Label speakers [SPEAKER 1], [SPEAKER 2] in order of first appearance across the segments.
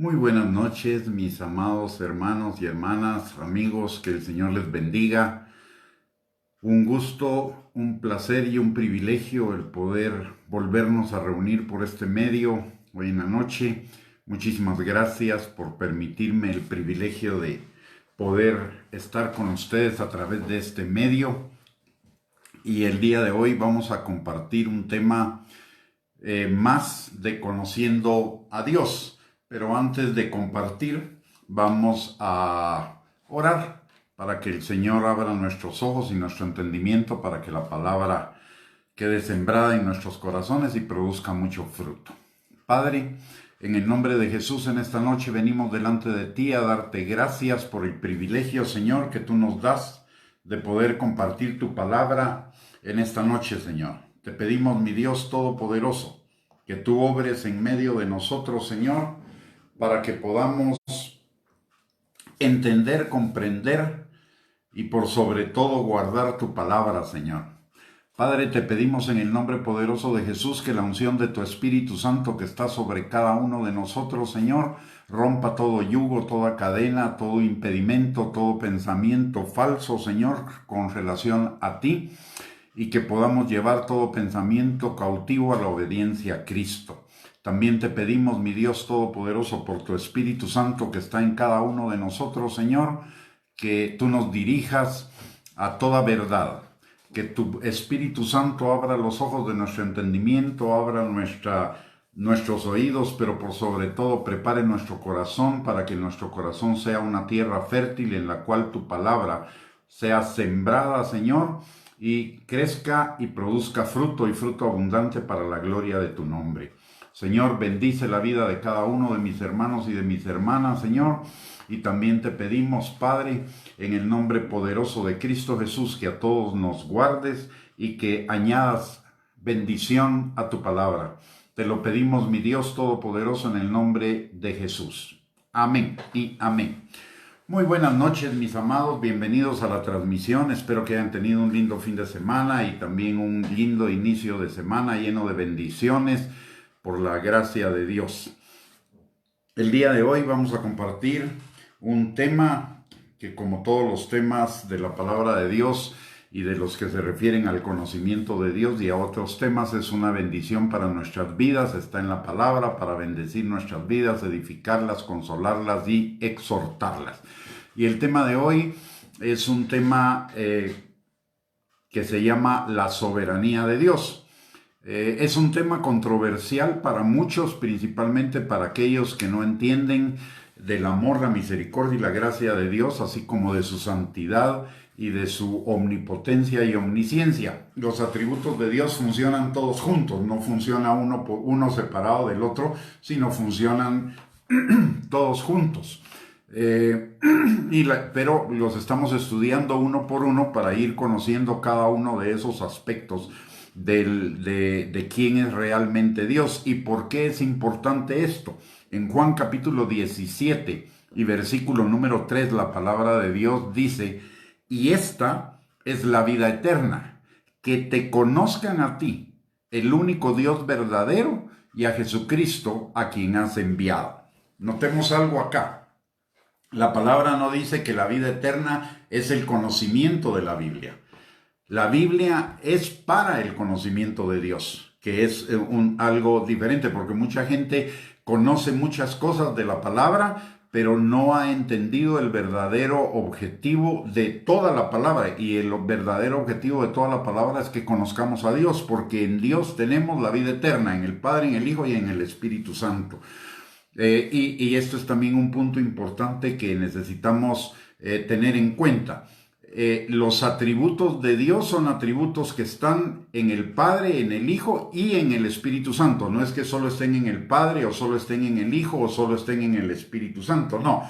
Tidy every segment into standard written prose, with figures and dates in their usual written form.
[SPEAKER 1] Muy buenas noches, mis amados hermanos y hermanas, amigos, que el Señor les bendiga. Un gusto, un placer y un privilegio el poder volvernos a reunir por este medio hoy en la noche. Muchísimas gracias por permitirme el privilegio de poder estar con ustedes a través de este medio. Y el día de hoy vamos a compartir un tema más de conociendo a Dios. Pero antes de compartir, vamos a orar para que el Señor abra nuestros ojos y nuestro entendimiento, para que la palabra quede sembrada en nuestros corazones y produzca mucho fruto. Padre, en el nombre de Jesús, en esta noche venimos delante de ti a darte gracias por el privilegio, Señor, que tú nos das de poder compartir tu palabra en esta noche, Señor. Te pedimos, mi Dios Todopoderoso, que tú obres en medio de nosotros, Señor, para que podamos entender, comprender y por sobre todo guardar tu palabra, Señor. Padre, te pedimos en el nombre poderoso de Jesús que la unción de tu Espíritu Santo que está sobre cada uno de nosotros, Señor, rompa todo yugo, toda cadena, todo impedimento, todo pensamiento falso, Señor, con relación a ti, y que podamos llevar todo pensamiento cautivo a la obediencia a Cristo. También te pedimos, mi Dios Todopoderoso, por tu Espíritu Santo que está en cada uno de nosotros, Señor, que tú nos dirijas a toda verdad, que tu Espíritu Santo abra los ojos de nuestro entendimiento, abra nuestros oídos, pero por sobre todo prepare nuestro corazón para que nuestro corazón sea una tierra fértil en la cual tu palabra sea sembrada, Señor, y crezca y produzca fruto y fruto abundante para la gloria de tu nombre. Señor, bendice la vida de cada uno de mis hermanos y de mis hermanas, Señor. Y también te pedimos, Padre, en el nombre poderoso de Cristo Jesús, que a todos nos guardes y que añadas bendición a tu palabra. Te lo pedimos, mi Dios Todopoderoso, en el nombre de Jesús. Amén y amén. Muy buenas noches, mis amados, bienvenidos a la transmisión. Espero que hayan tenido un lindo fin de semana y también un lindo inicio de semana lleno de bendiciones por la gracia de Dios. El día de hoy vamos a compartir un tema que, como todos los temas de la palabra de Dios y de los que se refieren al conocimiento de Dios y a otros temas, es una bendición para nuestras vidas. Está en la palabra para bendecir nuestras vidas, edificarlas, consolarlas y exhortarlas. Y el tema de hoy es un tema que se llama la soberanía de Dios. Es un tema controversial para muchos, principalmente para aquellos que no entienden del amor, la misericordia y la gracia de Dios, así como de su santidad y de su omnipotencia y omnisciencia. Los atributos de Dios funcionan todos juntos, no funciona uno separado del otro, sino funcionan todos juntos. Pero los estamos estudiando uno por uno para ir conociendo cada uno de esos aspectos de quién es realmente Dios y por qué es importante esto. En Juan capítulo 17 y versículo número 3, la palabra de Dios dice: y esta es la vida eterna, que te conozcan a ti, el único Dios verdadero, y a Jesucristo, a quien has enviado. Notemos algo acá. La palabra no dice que la vida eterna es el conocimiento de la Biblia. La Biblia es para el conocimiento de Dios, que es algo diferente, porque mucha gente conoce muchas cosas de la palabra, pero no ha entendido el verdadero objetivo de toda la palabra. Y el verdadero objetivo de toda la palabra es que conozcamos a Dios, porque en Dios tenemos la vida eterna, en el Padre, en el Hijo y en el Espíritu Santo. Y esto es también un punto importante que necesitamos tener en cuenta. Los atributos de Dios son atributos que están en el Padre, en el Hijo y en el Espíritu Santo. No es que solo estén en el Padre o solo estén en el Hijo o solo estén en el Espíritu Santo. No,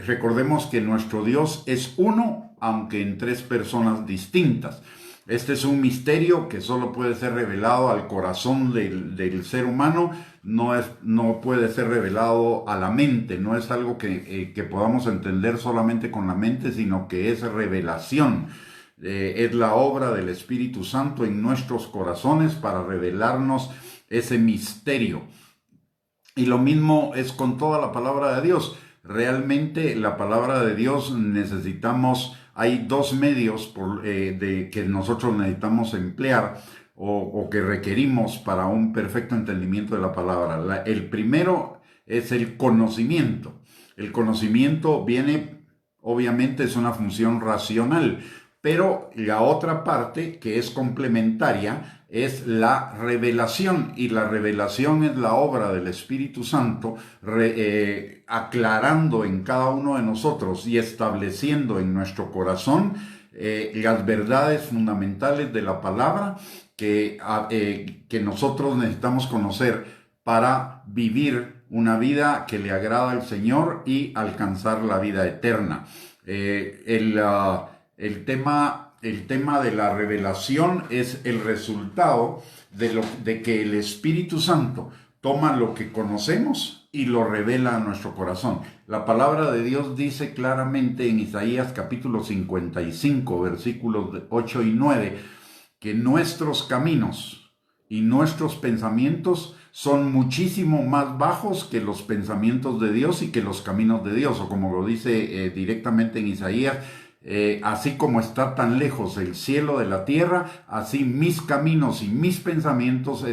[SPEAKER 1] recordemos que nuestro Dios es uno, aunque en tres personas distintas. Este es un misterio que solo puede ser revelado al corazón del ser humano, no puede ser revelado a la mente, no es algo que podamos entender solamente con la mente, sino que es revelación. Es la obra del Espíritu Santo en nuestros corazones para revelarnos ese misterio. Y lo mismo es con toda la palabra de Dios. Realmente la palabra de Dios hay dos medios que nosotros necesitamos emplear o que requerimos para un perfecto entendimiento de la palabra. El primero es el conocimiento. El conocimiento viene, obviamente es una función racional, pero la otra parte que es complementaria es la revelación, y la revelación es la obra del Espíritu Santo aclarando en cada uno de nosotros y estableciendo en nuestro corazón las verdades fundamentales de la palabra que nosotros necesitamos conocer para vivir una vida que le agrada al Señor y alcanzar la vida eterna. El tema de la revelación es el resultado de que el Espíritu Santo toma lo que conocemos y lo revela a nuestro corazón. La palabra de Dios dice claramente en Isaías capítulo 55, versículos 8 y 9, que nuestros caminos y nuestros pensamientos son muchísimo más bajos que los pensamientos de Dios y que los caminos de Dios, o como lo dice directamente en Isaías, así como está tan lejos el cielo de la tierra, así mis caminos y mis pensamientos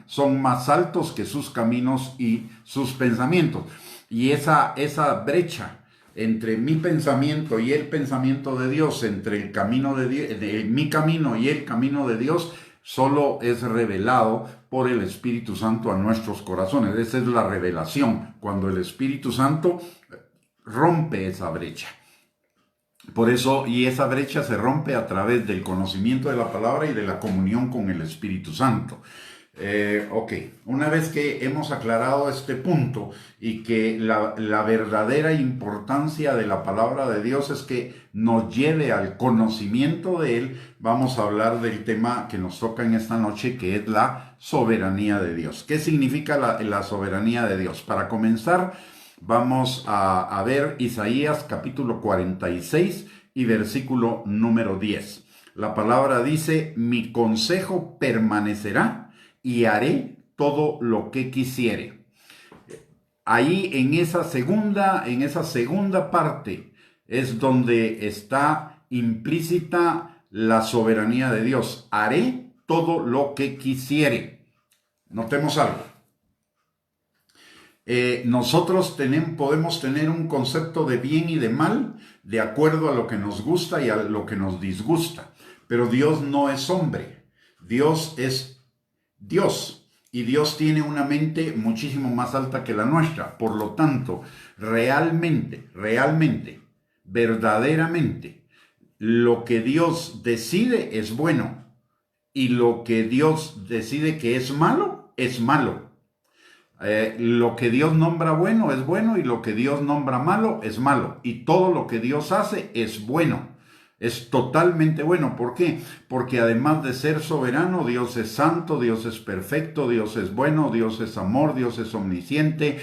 [SPEAKER 1] son más altos que sus caminos y sus pensamientos. Y esa brecha entre mi pensamiento y el pensamiento de Dios, entre el camino mi camino y el camino de Dios, solo es revelado por el Espíritu Santo a nuestros corazones. Esa es la revelación, cuando el Espíritu Santo rompe esa brecha. Por eso, y esa brecha se rompe a través del conocimiento de la palabra y de la comunión con el Espíritu Santo. Una vez que hemos aclarado este punto y que la verdadera importancia de la palabra de Dios es que nos lleve al conocimiento de Él, vamos a hablar del tema que nos toca en esta noche, que es la soberanía de Dios. ¿Qué significa la soberanía de Dios? Para comenzar, vamos a ver Isaías capítulo 46 y versículo número 10. La palabra dice: mi consejo permanecerá y haré todo lo que quisiere. Ahí en esa segunda parte es donde está implícita la soberanía de Dios. Haré todo lo que quisiere. Notemos algo. Nosotros podemos tener un concepto de bien y de mal de acuerdo a lo que nos gusta y a lo que nos disgusta. Pero Dios no es hombre. Dios es Dios, y Dios tiene una mente muchísimo más alta que la nuestra. Por lo tanto, realmente, verdaderamente, lo que Dios decide es bueno, y lo que Dios decide que es malo, es malo. Lo que Dios nombra bueno es bueno, y lo que Dios nombra malo es malo. Y todo lo que Dios hace es bueno. Es totalmente bueno. ¿Por qué? Porque además de ser soberano, Dios es santo, Dios es perfecto, Dios es bueno, Dios es amor, Dios es omnisciente,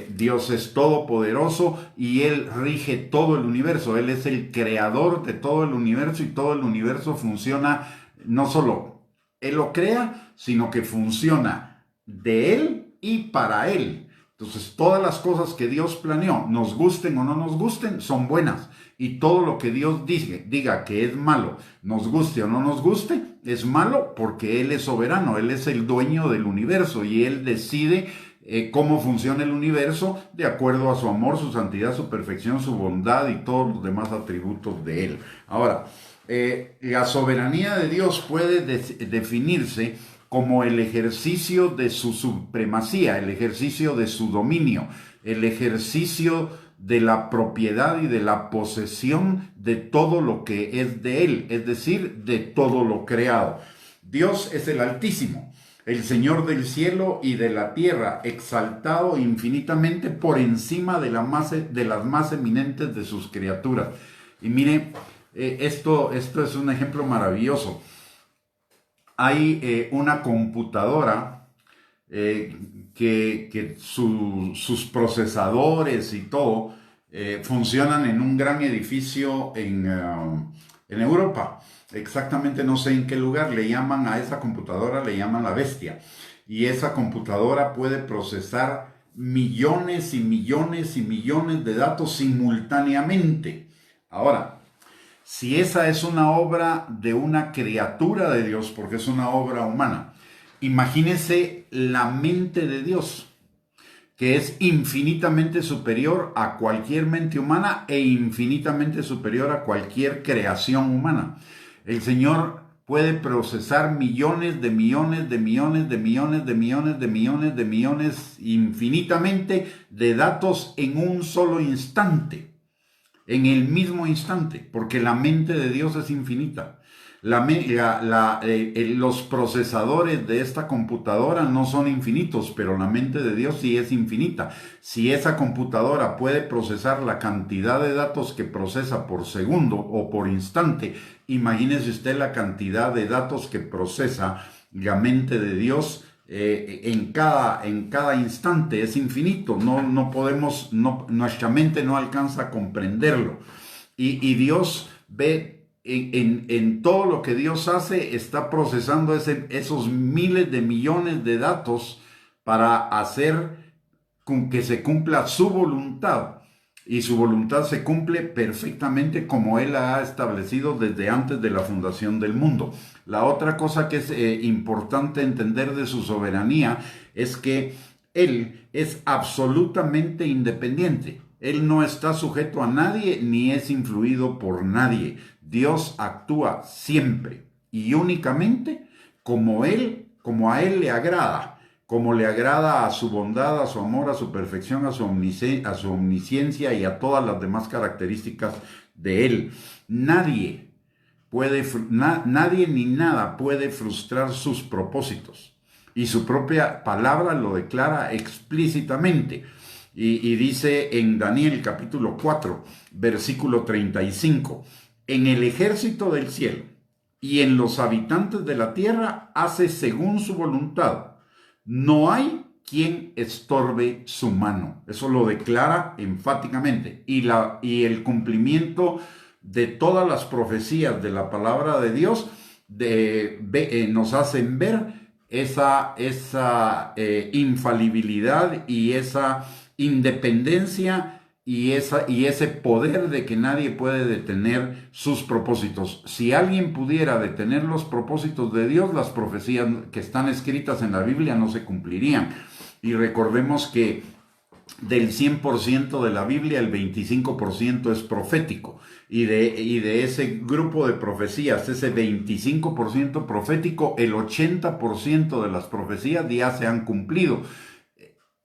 [SPEAKER 1] Dios es todopoderoso, y Él rige todo el universo. Él es el creador de todo el universo, y todo el universo funciona, no solo Él lo crea, sino que funciona de Él y para Él. Entonces, todas las cosas que Dios planeó, nos gusten o no nos gusten, son buenas. Y todo lo que Dios diga que es malo, nos guste o no nos guste, es malo, porque Él es soberano, Él es el dueño del universo, y Él decide cómo funciona el universo de acuerdo a su amor, su santidad, su perfección, su bondad y todos los demás atributos de Él. Ahora, la soberanía de Dios puede definirse como el ejercicio de su supremacía, el ejercicio de su dominio, el ejercicio de la propiedad y de la posesión de todo lo que es de Él, es decir, de todo lo creado. Dios es el Altísimo, el Señor del cielo y de la tierra, exaltado infinitamente por encima de las más eminentes de sus criaturas. Y mire, esto es un ejemplo maravilloso. Hay una computadora que sus procesadores y todo funcionan en un gran edificio en Europa. Exactamente no sé en qué lugar. Le llaman a esa computadora, le llaman la bestia. Y esa computadora puede procesar millones y millones y millones de datos simultáneamente. Ahora, si esa es una obra de una criatura de Dios, porque es una obra humana, imagínese la mente de Dios, que es infinitamente superior a cualquier mente humana e infinitamente superior a cualquier creación humana. El Señor puede procesar millones de millones de millones de millones de millones de millones de millones infinitamente de datos en un solo instante, en el mismo instante, porque la mente de Dios es infinita. Los procesadores de esta computadora no son infinitos, pero la mente de Dios sí es infinita. Si esa computadora puede procesar la cantidad de datos que procesa por segundo o por instante, imagínese usted la cantidad de datos que procesa la mente de Dios en cada instante. Es infinito. No podemos, nuestra mente no alcanza a comprenderlo. Y Dios ve en todo lo que Dios hace, está procesando esos miles de millones de datos para hacer con que se cumpla su voluntad. Y su voluntad se cumple perfectamente como Él la ha establecido desde antes de la fundación del mundo. La otra cosa que es importante entender de su soberanía es que Él es absolutamente independiente. Él no está sujeto a nadie ni es influido por nadie. Dios actúa siempre y únicamente como a Él le agrada, como le agrada a su bondad, a su amor, a su perfección, a su omnisciencia y a todas las demás características de Él. Nadie ni nada puede frustrar sus propósitos. Y su propia palabra lo declara explícitamente. Y dice en Daniel capítulo 4, versículo 35, en el ejército del cielo y en los habitantes de la tierra hace según su voluntad. No hay quien estorbe su mano. Eso lo declara enfáticamente. Y el cumplimiento de todas las profecías de la palabra de Dios nos hacen ver esa infalibilidad y esa independencia y ese poder de que nadie puede detener sus propósitos. Si alguien pudiera detener los propósitos de Dios, las profecías que están escritas en la Biblia no se cumplirían. Y recordemos que del 100% de la Biblia, el 25% es profético. Y de ese grupo de profecías, ese 25% profético, el 80% de las profecías ya se han cumplido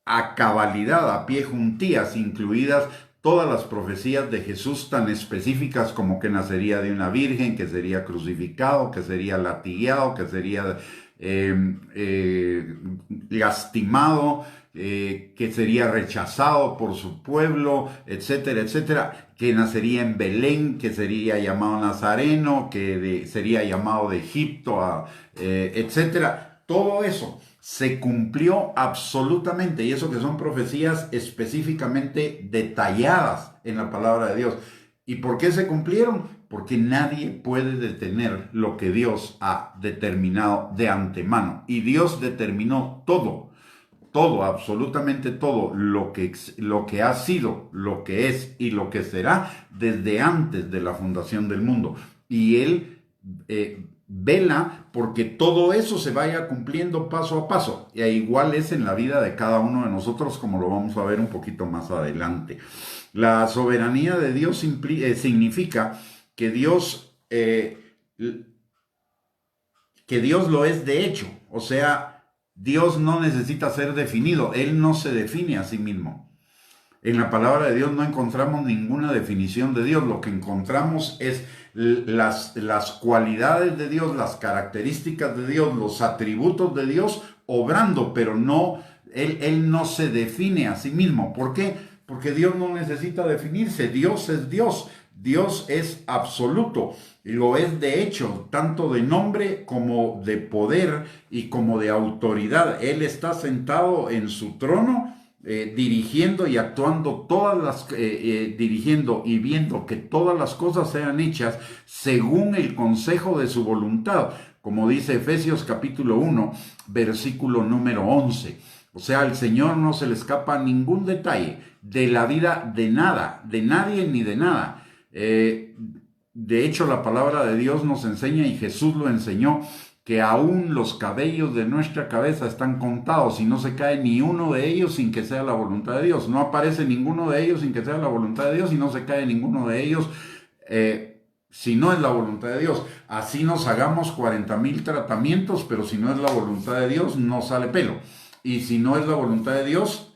[SPEAKER 1] a cabalidad, a pie juntías, incluidas todas las profecías de Jesús tan específicas como que nacería de una virgen, que sería crucificado, que sería latigueado, que sería lastimado, que sería rechazado por su pueblo, etcétera, etcétera, que nacería en Belén, que sería llamado Nazareno, que sería llamado de Egipto, etcétera. Todo eso se cumplió absolutamente, y eso que son profecías específicamente detalladas en la palabra de Dios. ¿Y por qué se cumplieron? Porque nadie puede detener lo que Dios ha determinado de antemano. Y Dios determinó todo, absolutamente todo, lo que ha sido, lo que es y lo que será desde antes de la fundación del mundo. Y Él vela porque todo eso se vaya cumpliendo paso a paso. Y igual es en la vida de cada uno de nosotros, como lo vamos a ver un poquito más adelante. La soberanía de Dios significa que Dios lo es de hecho. O sea, Dios no necesita ser definido. Él no se define a sí mismo. En la palabra de Dios no encontramos ninguna definición de Dios. Lo que encontramos es las cualidades de Dios, las características de Dios, los atributos de Dios obrando, pero Él no se define a sí mismo. ¿Por qué? Porque Dios no necesita definirse. Dios es Dios. Dios es absoluto. Y lo es de hecho, tanto de nombre como de poder y como de autoridad. Él está sentado en su trono, dirigiendo y actuando dirigiendo y viendo que todas las cosas sean hechas según el consejo de su voluntad, como dice Efesios capítulo 1, versículo número 11. O sea, al Señor no se le escapa ningún detalle de la vida de nada, de nadie ni de nada. De hecho, la palabra de Dios nos enseña, y Jesús lo enseñó, que aún los cabellos de nuestra cabeza están contados y no se cae ni uno de ellos sin que sea la voluntad de Dios. No aparece ninguno de ellos sin que sea la voluntad de Dios, y no se cae ninguno de ellos si no es la voluntad de Dios. Así nos hagamos 40,000 tratamientos, pero si no es la voluntad de Dios, no sale pelo. Y si no es la voluntad de Dios,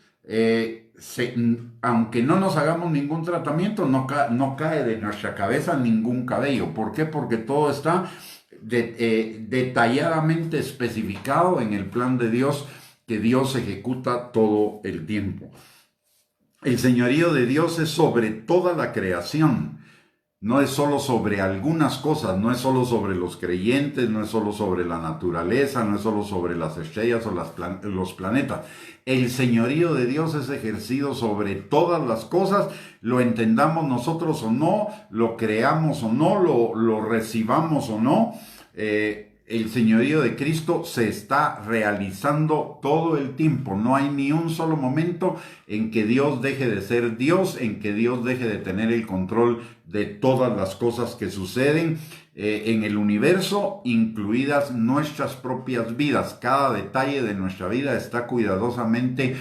[SPEAKER 1] aunque no nos hagamos ningún tratamiento, no cae de nuestra cabeza ningún cabello. ¿Por qué? Porque todo está detalladamente especificado en el plan de Dios, que Dios ejecuta todo el tiempo. El señorío de Dios es sobre toda la creación. No es solo sobre algunas cosas, no es solo sobre los creyentes, no es solo sobre la naturaleza, no es solo sobre las estrellas o los planetas. El señorío de Dios es ejercido sobre todas las cosas, lo entendamos nosotros o no, lo creamos o no, lo recibamos o no. El señorío de Cristo se está realizando todo el tiempo. No hay ni un solo momento en que Dios deje de ser Dios, en que Dios deje de tener el control de todas las cosas que suceden en el universo, incluidas nuestras propias vidas. Cada detalle de nuestra vida está cuidadosamente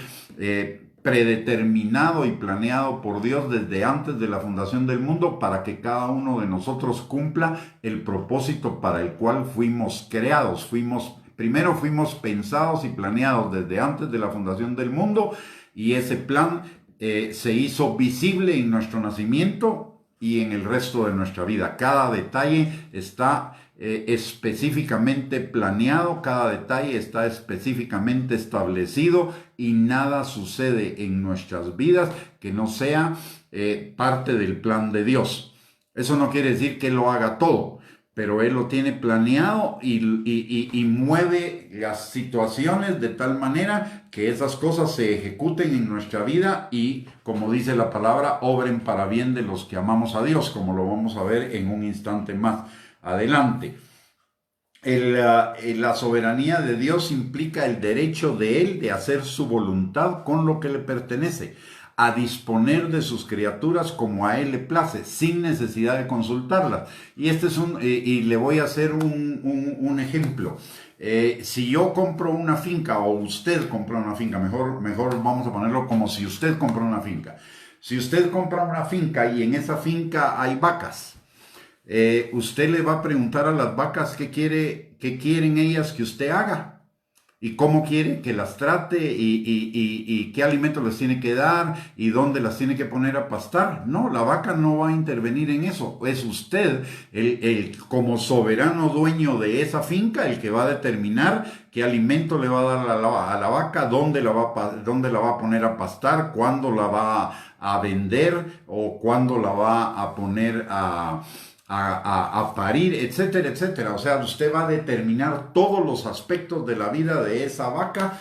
[SPEAKER 1] predeterminado y planeado por Dios desde antes de la fundación del mundo, para que cada uno de nosotros cumpla el propósito para el cual fuimos creados. Primero fuimos pensados y planeados desde antes de la fundación del mundo, y ese plan se hizo visible en nuestro nacimiento y en el resto de nuestra vida. Cada detalle está específicamente planeado, cada detalle está específicamente establecido, y nada sucede en nuestras vidas que no sea parte del plan de Dios. Eso no quiere decir que Él lo haga todo, pero Él lo tiene planeado y mueve las situaciones de tal manera que esas cosas se ejecuten en nuestra vida y, como dice la palabra, obren para bien de los que amamos a Dios, como lo vamos a ver en un instante más adelante. La soberanía de Dios implica el derecho de Él de hacer su voluntad con lo que le pertenece, a disponer de sus criaturas como a Él le place, sin necesidad de consultarlas. Y y le voy a hacer un ejemplo. Si yo compro una finca, o usted compra una finca, mejor vamos a ponerlo como si usted compra una finca. Si usted compra una finca y en esa finca hay vacas, usted le va a preguntar a las vacas qué quieren ellas que usted haga, y cómo quiere que las trate, y qué alimento les tiene que dar, y dónde las tiene que poner a pastar. No, la vaca no va a intervenir en eso. Es usted, como soberano dueño de esa finca, el que va a determinar qué alimento le va a dar a la vaca, dónde la va a poner a pastar, cuándo la va a vender, o cuándo la va a poner a parir, etcétera, etcétera. O sea, usted va a determinar todos los aspectos de la vida de esa vaca,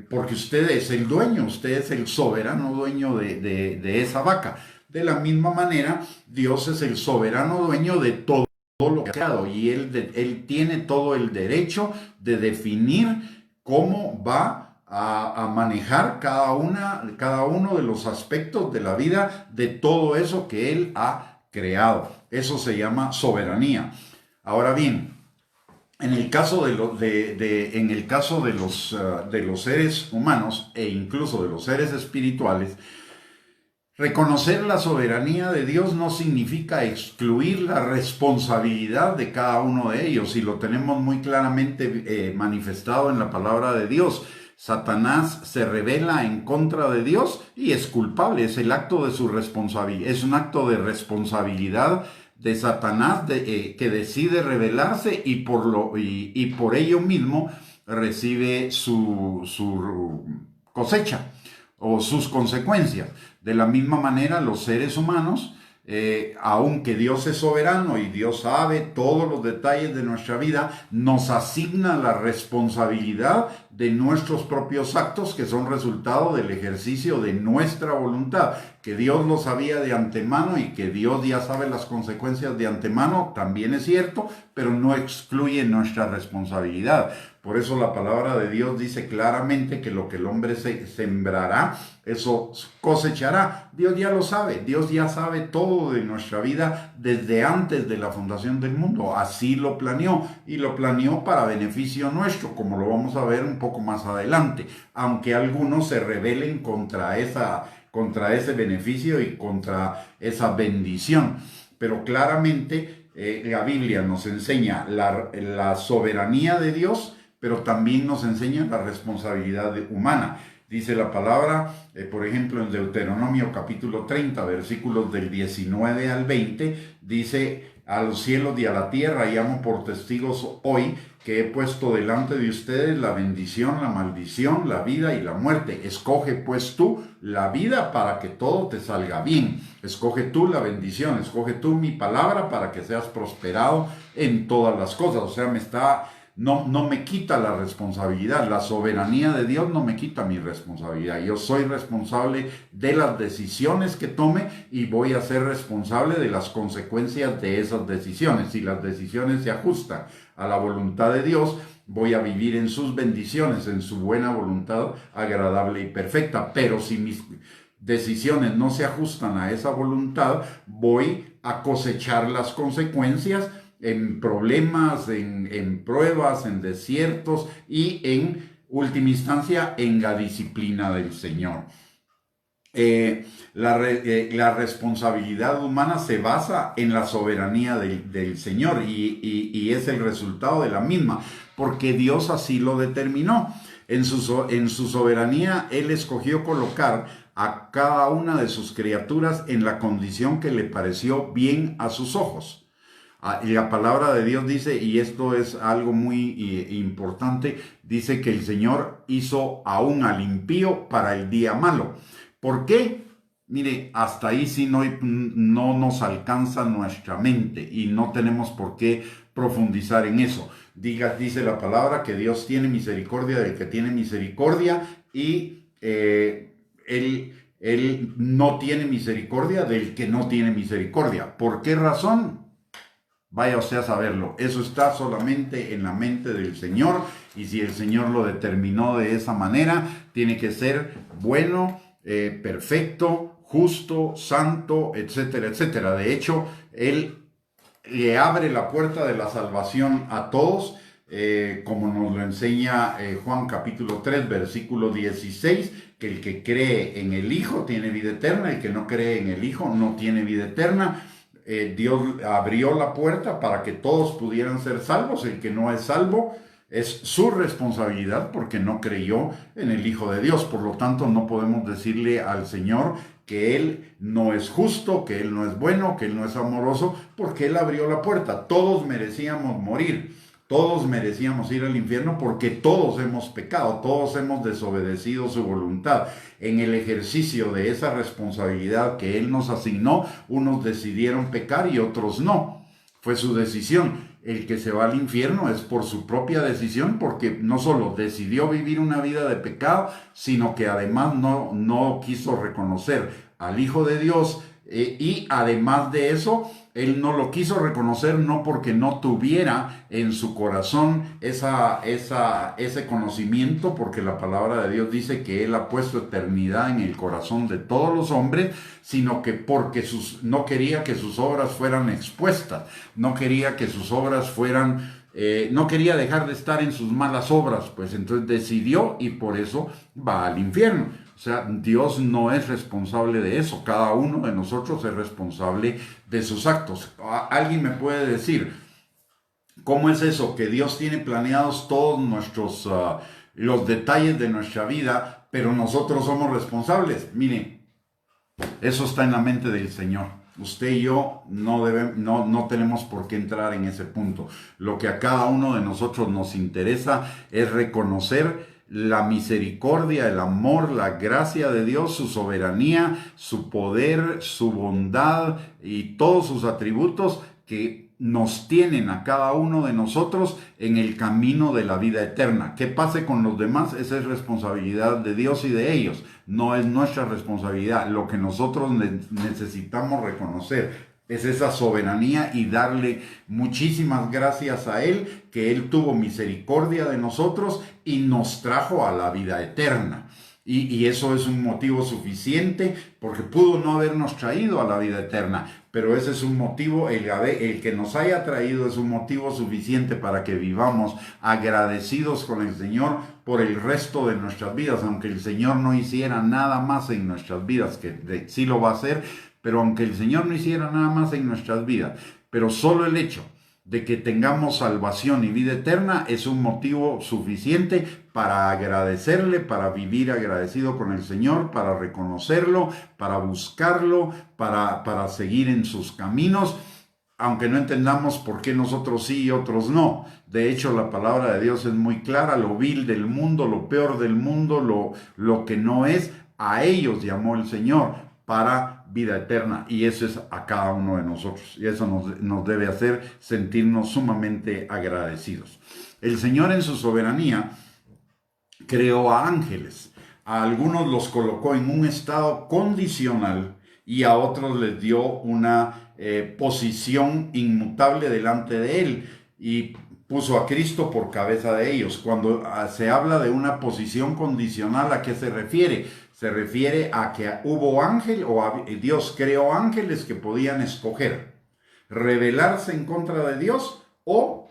[SPEAKER 1] porque usted es el dueño, usted es el soberano dueño de esa vaca. De la misma manera, Dios es el soberano dueño de todo lo que ha creado, y Él tiene todo el derecho de definir cómo va a manejar cada uno de los aspectos de la vida de todo eso que Él ha creado. Eso se llama soberanía. Ahora bien, en el caso de los seres humanos, e incluso de los seres espirituales, reconocer la soberanía de Dios no significa excluir la responsabilidad de cada uno de ellos, y lo tenemos muy claramente manifestado en la palabra de Dios. Satanás se rebela en contra de Dios y es culpable. Es el acto de su responsabilidad. Es un acto de responsabilidad de Satanás que decide rebelarse, y por ello mismo recibe su cosecha o sus consecuencias. De la misma manera, los seres humanos, aunque Dios es soberano y Dios sabe todos los detalles de nuestra vida, nos asigna la responsabilidad de nuestros propios actos, que son resultado del ejercicio de nuestra voluntad. Que Dios lo sabía de antemano y que Dios ya sabe las consecuencias de antemano, también es cierto, pero no excluye nuestra responsabilidad. Por eso la palabra de Dios dice claramente que lo que el hombre sembrará, eso cosechará. Dios ya lo sabe, Dios ya sabe todo de nuestra vida desde antes de la fundación del mundo. Así lo planeó, y lo planeó para beneficio nuestro, como lo vamos a ver un poco más adelante, aunque algunos se rebelen contra ese beneficio y contra esa bendición. Pero claramente la Biblia nos enseña la soberanía de Dios, pero también nos enseña la responsabilidad humana. Dice la palabra, por ejemplo, en Deuteronomio capítulo 30, versículos del 19 al 20, dice: a los cielos y a la tierra llamo por testigos hoy que he puesto delante de ustedes la bendición, la maldición, la vida y la muerte. Escoge pues tú la vida para que todo te salga bien. Escoge tú la bendición, escoge tú mi palabra para que seas prosperado en todas las cosas. O sea, no me quita la responsabilidad. La soberanía de Dios no me quita mi responsabilidad. Yo soy responsable de las decisiones que tome y voy a ser responsable de las consecuencias de esas decisiones. Si las decisiones se ajustan a la voluntad de Dios, voy a vivir en sus bendiciones, en su buena voluntad agradable y perfecta. Pero si mis decisiones no se ajustan a esa voluntad, voy a cosechar las consecuencias en problemas, en pruebas, en desiertos y en última instancia en la disciplina del Señor. La responsabilidad humana se basa en la soberanía del Señor y es el resultado de la misma, porque Dios así lo determinó. En su soberanía, Él escogió colocar a cada una de sus criaturas en la condición que le pareció bien a sus ojos. Y la palabra de Dios dice, y esto es algo muy importante, dice que el Señor hizo aún al impío para el día malo. ¿Por qué? Mire, hasta ahí sí no nos alcanza nuestra mente y no tenemos por qué profundizar en eso. Dice la palabra que Dios tiene misericordia del que tiene misericordia y Él no tiene misericordia del que no tiene misericordia. ¿Por qué razón? Vaya usted a saberlo. Eso está solamente en la mente del Señor, y si el Señor lo determinó de esa manera, tiene que ser bueno, perfecto, justo, santo, etcétera, etcétera. De hecho, Él le abre la puerta de la salvación a todos, como nos lo enseña Juan capítulo 3, versículo 16, que el que cree en el Hijo tiene vida eterna, el que no cree en el Hijo no tiene vida eterna. Dios abrió la puerta para que todos pudieran ser salvos. El que no es salvo es su responsabilidad porque no creyó en el Hijo de Dios. Por lo tanto, no podemos decirle al Señor que Él no es justo, que Él no es bueno, que Él no es amoroso, porque Él abrió la puerta. Todos merecíamos morir. Todos merecíamos ir al infierno porque todos hemos pecado, todos hemos desobedecido su voluntad. En el ejercicio de esa responsabilidad que Él nos asignó, unos decidieron pecar y otros no. Fue su decisión. El que se va al infierno es por su propia decisión, porque no solo decidió vivir una vida de pecado, sino que además no quiso reconocer al Hijo de Dios, y además de eso, Él no lo quiso reconocer no porque no tuviera en su corazón ese conocimiento, porque la palabra de Dios dice que Él ha puesto eternidad en el corazón de todos los hombres, sino que porque no quería que sus obras fueran expuestas, no quería que sus obras no quería dejar de estar en sus malas obras, pues entonces decidió y por eso va al infierno. O sea, Dios no es responsable de eso. Cada uno de nosotros es responsable de sus actos. Alguien me puede decir, ¿cómo es eso? Que Dios tiene planeados todos los detalles de nuestra vida, pero nosotros somos responsables. Miren, eso está en la mente del Señor. Usted y yo no tenemos por qué entrar en ese punto. Lo que a cada uno de nosotros nos interesa es reconocer la misericordia, el amor, la gracia de Dios, su soberanía, su poder, su bondad y todos sus atributos que nos tienen a cada uno de nosotros en el camino de la vida eterna. ¿Qué pase con los demás? Esa es responsabilidad de Dios y de ellos. No es nuestra responsabilidad. Lo que nosotros necesitamos reconocer Es esa soberanía y darle muchísimas gracias a Él, que Él tuvo misericordia de nosotros y nos trajo a la vida eterna. Y eso es un motivo suficiente, porque pudo no habernos traído a la vida eterna, pero ese es un motivo, el que nos haya traído es un motivo suficiente para que vivamos agradecidos con el Señor por el resto de nuestras vidas, aunque el Señor no hiciera nada más en nuestras vidas, que sí lo va a hacer, pero aunque el Señor no hiciera nada más en nuestras vidas, pero solo el hecho de que tengamos salvación y vida eterna es un motivo suficiente para agradecerle, para vivir agradecido con el Señor, para reconocerlo, para buscarlo, para seguir en sus caminos, aunque no entendamos por qué nosotros sí y otros no. De hecho, la palabra de Dios es muy clara: lo vil del mundo, lo peor del mundo, lo que no es, a ellos llamó el Señor para vida eterna, y eso es a cada uno de nosotros, y eso nos debe hacer sentirnos sumamente agradecidos. El Señor en su soberanía creó a ángeles. A algunos los colocó en un estado condicional y a otros les dio una posición inmutable delante de Él, y puso a Cristo por cabeza de ellos. Cuando se habla de una posición condicional, ¿a qué se refiere? Se refiere a que hubo Dios creó ángeles que podían escoger rebelarse en contra de Dios o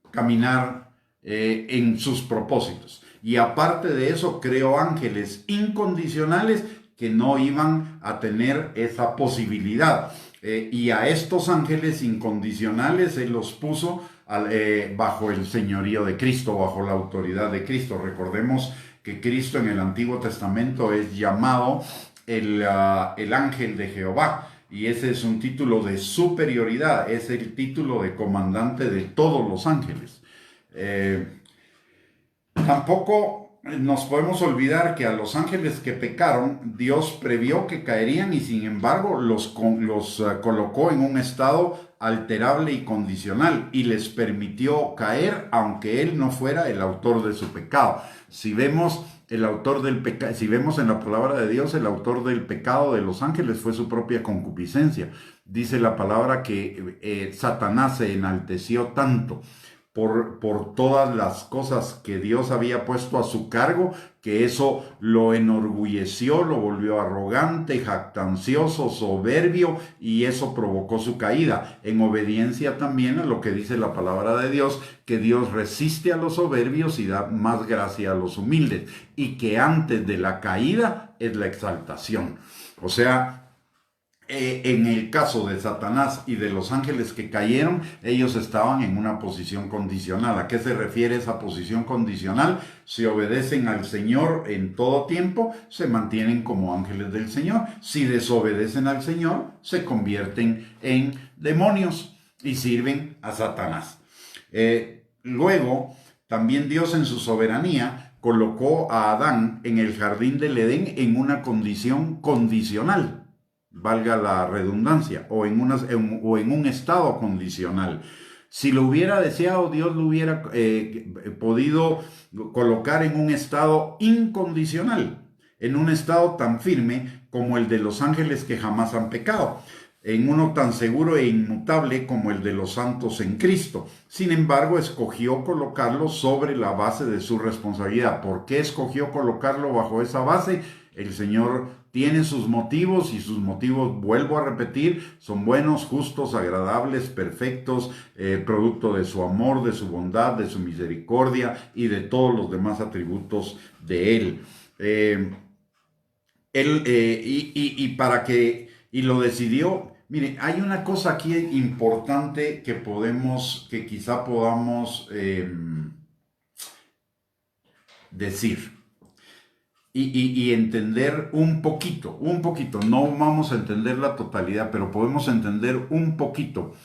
[SPEAKER 1] caminar en sus propósitos. Y aparte de eso, creó ángeles incondicionales que no iban a tener esa posibilidad. Y a estos ángeles incondicionales Él los puso bajo el señorío de Cristo, bajo la autoridad de Cristo. Recordemos que Cristo en el Antiguo Testamento es llamado el ángel de Jehová, y ese es un título de superioridad, es el título de comandante de todos los ángeles. Tampoco nos podemos olvidar que a los ángeles que pecaron, Dios previó que caerían, y sin embargo los colocó en un estado alterable y condicional, y les permitió caer aunque Él no fuera el autor de su pecado. Si vemos si vemos en la palabra de Dios, el autor del pecado de los ángeles fue su propia concupiscencia. Dice la palabra que Satanás se enalteció tanto por todas las cosas que Dios había puesto a su cargo, que eso lo enorgulleció, lo volvió arrogante, jactancioso, soberbio, y eso provocó su caída, en obediencia también a lo que dice la palabra de Dios, que Dios resiste a los soberbios y da más gracia a los humildes, y que antes de la caída es la exaltación. O sea, en el caso de Satanás y de los ángeles que cayeron, ellos estaban en una posición condicional. ¿A qué se refiere esa posición condicional? Si obedecen al Señor en todo tiempo, se mantienen como ángeles del Señor. Si desobedecen al Señor, se convierten en demonios y sirven a Satanás. Luego, también Dios en su soberanía colocó a Adán en el jardín del Edén en una condición condicional, valga la redundancia, o en un estado condicional. Si lo hubiera deseado, Dios lo hubiera podido colocar en un estado incondicional, en un estado tan firme como el de los ángeles que jamás han pecado, en uno tan seguro e inmutable como el de los santos en Cristo. Sin embargo, escogió colocarlo sobre la base de su responsabilidad. ¿Por qué escogió colocarlo bajo esa base? El Señor tiene sus motivos, y sus motivos, vuelvo a repetir, son buenos, justos, agradables, perfectos, producto de su amor, de su bondad, de su misericordia y de todos los demás atributos de Él. Y lo decidió. Mire, hay una cosa aquí importante que quizá podamos decir y entender un poquito, no vamos a entender la totalidad, pero podemos entender un poquito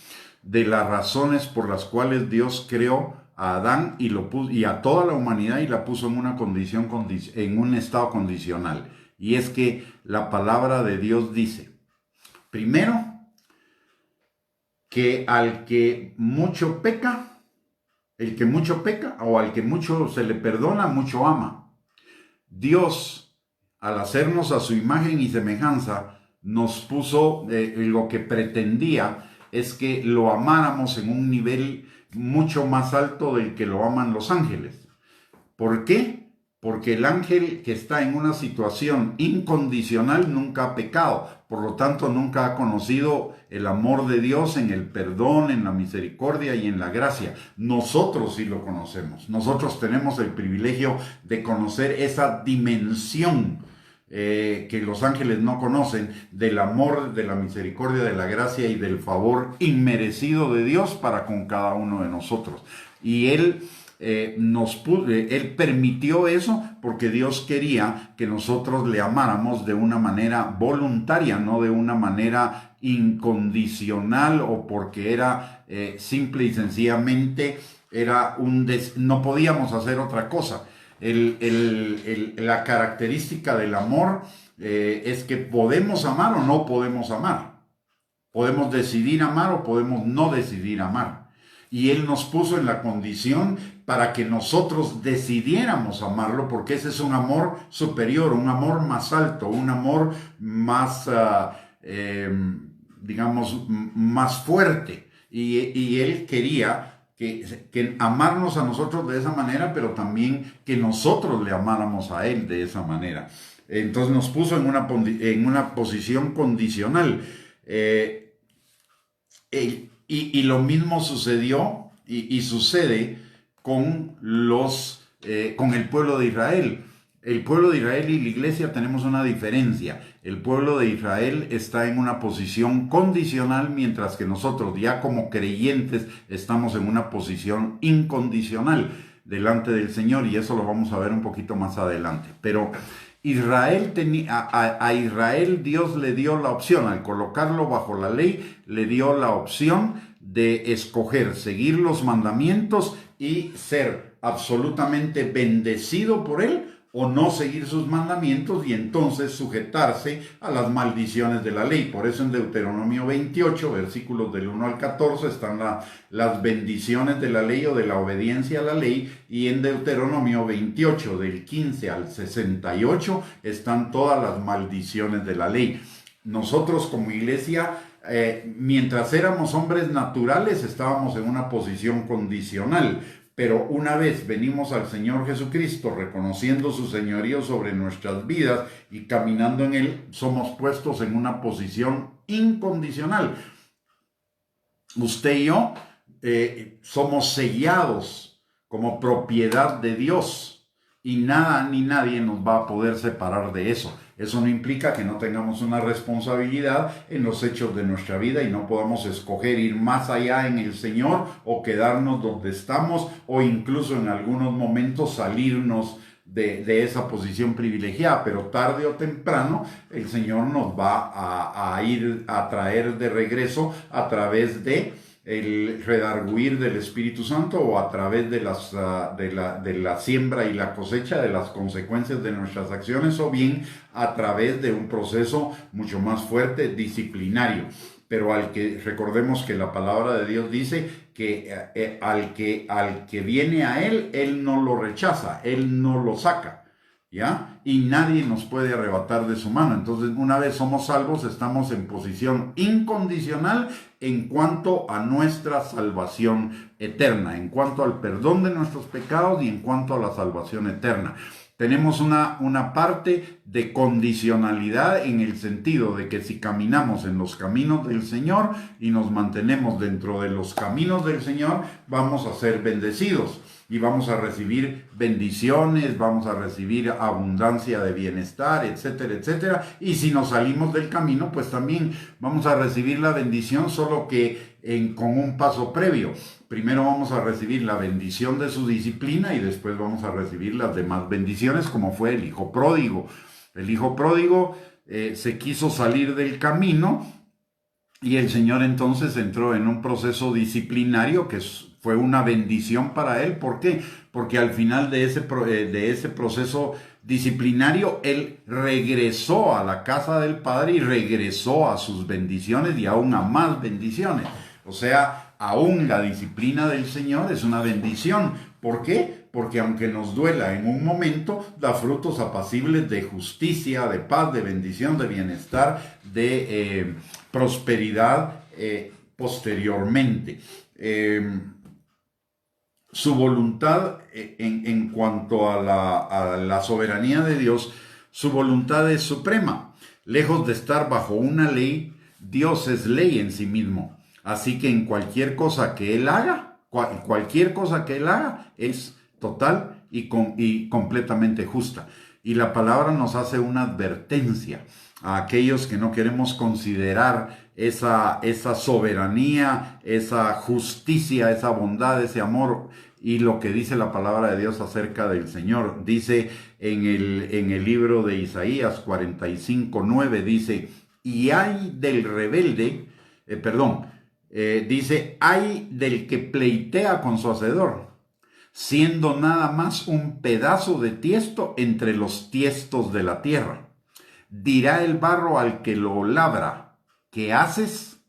[SPEAKER 1] de las razones por las cuales Dios creó a Adán y a toda la humanidad, y la puso en una condición, en un estado condicional. Y es que la palabra de Dios dice, primero, que al que mucho peca, o al que mucho se le perdona, mucho ama. Dios, al hacernos a su imagen y semejanza, nos puso, lo que pretendía es que lo amáramos en un nivel mucho más alto del que lo aman los ángeles. ¿Por qué? Porque el ángel que está en una situación incondicional nunca ha pecado, por lo tanto nunca ha conocido el amor de Dios en el perdón, en la misericordia y en la gracia. Nosotros sí lo conocemos, nosotros tenemos el privilegio de conocer esa dimensión que los ángeles no conocen, del amor, de la misericordia, de la gracia y del favor inmerecido de Dios para con cada uno de nosotros. Y Él permitió eso porque Dios quería que nosotros le amáramos de una manera voluntaria, no de una manera incondicional o porque era simple y sencillamente no podíamos hacer otra cosa. La característica del amor es que podemos amar o no podemos amar. Podemos decidir amar o podemos no decidir amar. Y Él nos puso en la condición para que nosotros decidiéramos amarlo, porque ese es un amor superior, un amor más alto, un amor más, digamos, más fuerte. Y Él quería que amarnos a nosotros de esa manera, pero también que nosotros le amáramos a Él de esa manera. Entonces nos puso en una posición condicional. Y lo mismo sucedió y sucede con el pueblo de Israel. El pueblo de Israel y la iglesia tenemos una diferencia. El pueblo de Israel está en una posición condicional, mientras que nosotros, ya como creyentes, estamos en una posición incondicional delante del Señor, y eso lo vamos a ver un poquito más adelante. Pero a Israel Dios le dio la opción, al colocarlo bajo la ley, le dio la opción de escoger, seguir los mandamientos y ser absolutamente bendecido por Él, o no seguir sus mandamientos y entonces sujetarse a las maldiciones de la ley. Por eso en Deuteronomio 28, versículos del 1 al 14, están las bendiciones de la ley o de la obediencia a la ley, y en Deuteronomio 28, del 15 al 68, están todas las maldiciones de la ley. Nosotros como iglesia, mientras éramos hombres naturales, estábamos en una posición condicional. Pero una vez venimos al Señor Jesucristo, reconociendo su señorío sobre nuestras vidas y caminando en Él, somos puestos en una posición incondicional. Usted y yo somos sellados como propiedad de Dios, y nada ni nadie nos va a poder separar de eso. Eso no implica que no tengamos una responsabilidad en los hechos de nuestra vida y no podamos escoger ir más allá en el Señor o quedarnos donde estamos, o incluso en algunos momentos salirnos de esa posición privilegiada. Pero tarde o temprano el Señor nos va a ir a traer de regreso a través de el redarguir del Espíritu Santo, o a través de la siembra y la cosecha, de las consecuencias de nuestras acciones, o bien a través de un proceso mucho más fuerte, disciplinario. Pero recordemos que la palabra de Dios dice que al que viene a Él, Él no lo rechaza, Él no lo saca, ¿ya? Y nadie nos puede arrebatar de su mano. Entonces, una vez somos salvos, estamos en posición incondicional en cuanto a nuestra salvación eterna, en cuanto al perdón de nuestros pecados y en cuanto a la salvación eterna. Tenemos una parte de condicionalidad en el sentido de que si caminamos en los caminos del Señor y nos mantenemos dentro de los caminos del Señor, vamos a ser bendecidos y vamos a recibir bendiciones, vamos a recibir abundancia de bienestar, etcétera, etcétera. Y si nos salimos del camino, pues también vamos a recibir la bendición, solo que con un paso previo. Primero vamos a recibir la bendición de su disciplina y después vamos a recibir las demás bendiciones, como fue el hijo pródigo. El hijo pródigo se quiso salir del camino, y el Señor entonces entró en un proceso disciplinario que fue una bendición para él. ¿Por qué? Porque al final de ese proceso disciplinario, él regresó a la casa del Padre y regresó a sus bendiciones y aún a más bendiciones. O sea, aún la disciplina del Señor es una bendición. ¿Por qué? porque aunque nos duela en un momento, da frutos apacibles de justicia, de paz, de bendición, de bienestar, de prosperidad posteriormente. Su voluntad en cuanto a la soberanía de Dios, su voluntad es suprema. Lejos de estar bajo una ley, Dios es ley en sí mismo. Así que en cualquier cosa que Él haga, cualquier cosa que Él haga es total y completamente justa. Y la palabra nos hace una advertencia a aquellos que no queremos considerar esa soberanía, esa justicia, esa bondad, ese amor y lo que dice la palabra de Dios acerca del Señor. Dice en el libro de Isaías 45:9, dice, y hay del rebelde, dice, hay del que pleitea con su hacedor, siendo nada más un pedazo de tiesto entre los tiestos de la tierra. Dirá el barro al que lo labra, ¿qué haces?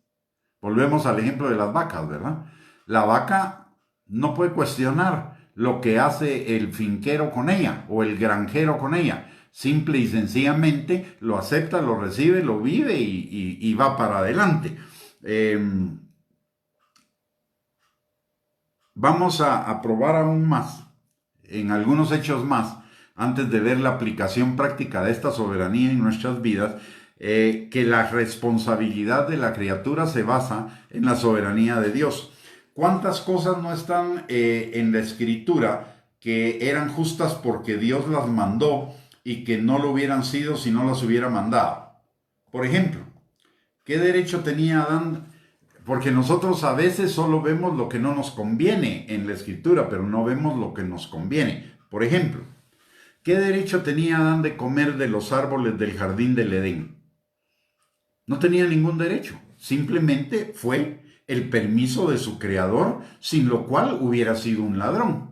[SPEAKER 1] Volvemos al ejemplo de las vacas, ¿verdad? La vaca no puede cuestionar lo que hace el finquero con ella o el granjero con ella. Simple y sencillamente lo acepta, lo recibe, lo vive y va para adelante. Vamos a probar aún más, en algunos hechos más, antes de ver la aplicación práctica de esta soberanía en nuestras vidas, que la responsabilidad de la criatura se basa en la soberanía de Dios. ¿Cuántas cosas no están en la Escritura que eran justas porque Dios las mandó y que no lo hubieran sido si no las hubiera mandado? Por ejemplo, ¿qué derecho tenía Adán? Porque nosotros a veces solo vemos lo que no nos conviene en la Escritura, pero no vemos lo que nos conviene. Por ejemplo, ¿qué derecho tenía Adán de comer de los árboles del jardín del Edén? No tenía ningún derecho. Simplemente fue el permiso de su creador, sin lo cual hubiera sido un ladrón.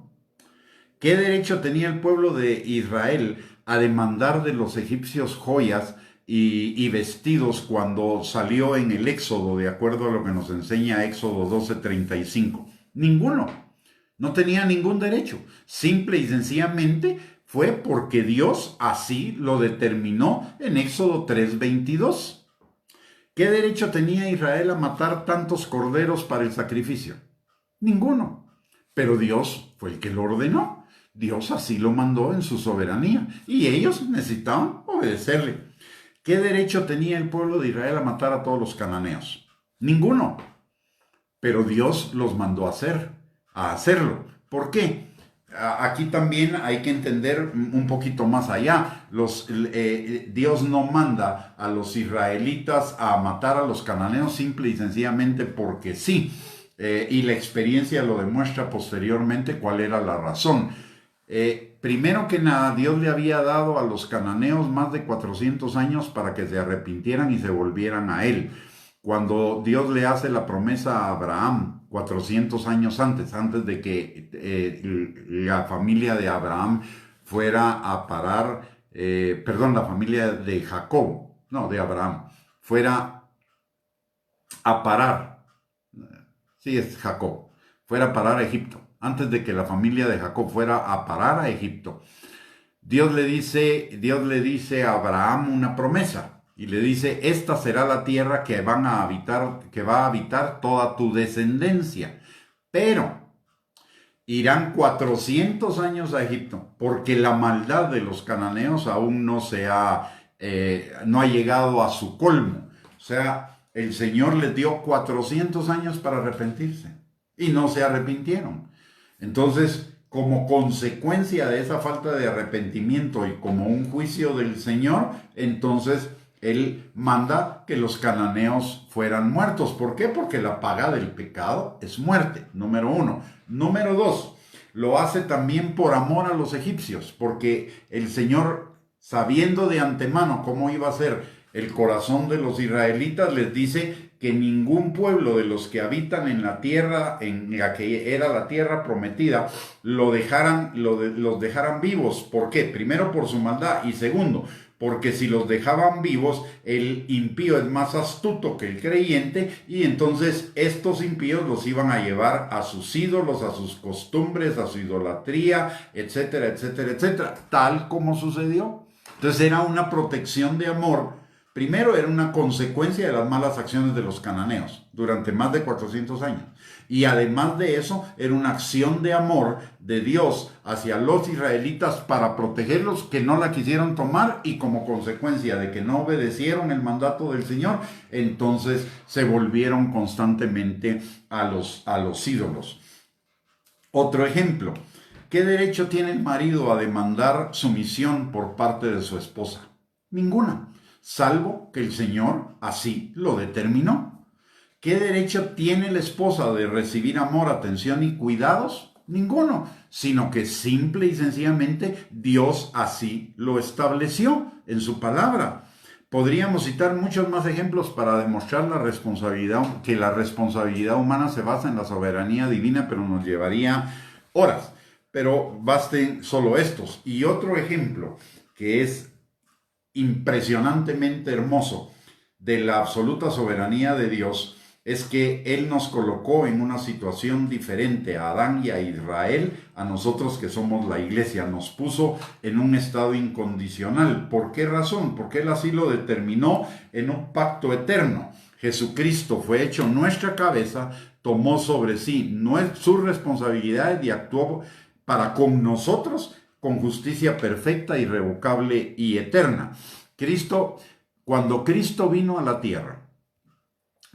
[SPEAKER 1] ¿Qué derecho tenía el pueblo de Israel a demandar de los egipcios joyas y vestidos cuando salió en el Éxodo, de acuerdo a lo que nos enseña Éxodo 12:35? Ninguno. No tenía ningún derecho. Simple y sencillamente fue porque Dios así lo determinó en Éxodo 3:22. ¿Qué derecho tenía Israel a matar tantos corderos para el sacrificio? Ninguno. Pero Dios fue el que lo ordenó. Dios así lo mandó en su soberanía y ellos necesitaban obedecerle. ¿Qué derecho tenía el pueblo de Israel a matar a todos los cananeos? Ninguno. Pero Dios los mandó a hacerlo. ¿Por qué? Aquí también hay que entender un poquito más allá. Dios no manda a los israelitas a matar a los cananeos simple y sencillamente porque sí. Y la experiencia lo demuestra posteriormente cuál era la razón. Primero que nada, Dios le había dado a los cananeos más de 400 años para que se arrepintieran y se volvieran a Él. Cuando Dios le hace la promesa a Abraham 400 años antes de que la familia de Abraham fuera a parar, la familia de Jacob, no, de Abraham, fuera a parar, sí es Jacob, fuera a parar a Egipto, antes de que la familia de Jacob fuera a parar a Egipto. Dios le dice a Abraham una promesa. Y le dice, esta será la tierra que va a habitar toda tu descendencia. Pero irán 400 años a Egipto, porque la maldad de los cananeos aún no ha llegado a su colmo. O sea, el Señor les dio 400 años para arrepentirse y no se arrepintieron. Entonces, como consecuencia de esa falta de arrepentimiento y como un juicio del Señor, entonces Él manda que los cananeos fueran muertos. ¿Por qué? Porque la paga del pecado es muerte, número 1. Número 2, lo hace también por amor a los egipcios, porque el Señor, sabiendo de antemano cómo iba a ser el corazón de los israelitas, les dice que ningún pueblo de los que habitan en la tierra, en la que era la tierra prometida, los dejaran vivos. ¿Por qué? Primero, por su maldad, y segundo, porque si los dejaban vivos, el impío es más astuto que el creyente, y entonces estos impíos los iban a llevar a sus ídolos, a sus costumbres, a su idolatría, etcétera, etcétera, etcétera, tal como sucedió. Entonces era una protección de amor. Primero, era una consecuencia de las malas acciones de los cananeos durante más de 400 años. Y además de eso, era una acción de amor de Dios hacia los israelitas para protegerlos, que no la quisieron tomar, y como consecuencia de que no obedecieron el mandato del Señor, entonces se volvieron constantemente a los ídolos. Otro ejemplo: ¿qué derecho tiene el marido a demandar sumisión por parte de su esposa? Ninguna, salvo que el Señor así lo determinó. ¿Qué derecho tiene la esposa de recibir amor, atención y cuidados? Ninguno, sino que simple y sencillamente Dios así lo estableció en su palabra. Podríamos citar muchos más ejemplos para demostrar que la responsabilidad humana se basa en la soberanía divina, pero nos llevaría horas. Pero basten solo estos. Y otro ejemplo que es impresionantemente hermoso de la absoluta soberanía de Dios es que Él nos colocó en una situación diferente a Adán y a Israel, a nosotros que somos la iglesia. Nos puso en un estado incondicional. ¿Por qué razón? Porque Él así lo determinó en un pacto eterno. Jesucristo fue hecho nuestra cabeza, tomó sobre sí sus responsabilidades y actuó para con nosotros con justicia perfecta, irrevocable y eterna. Cuando Cristo vino a la tierra,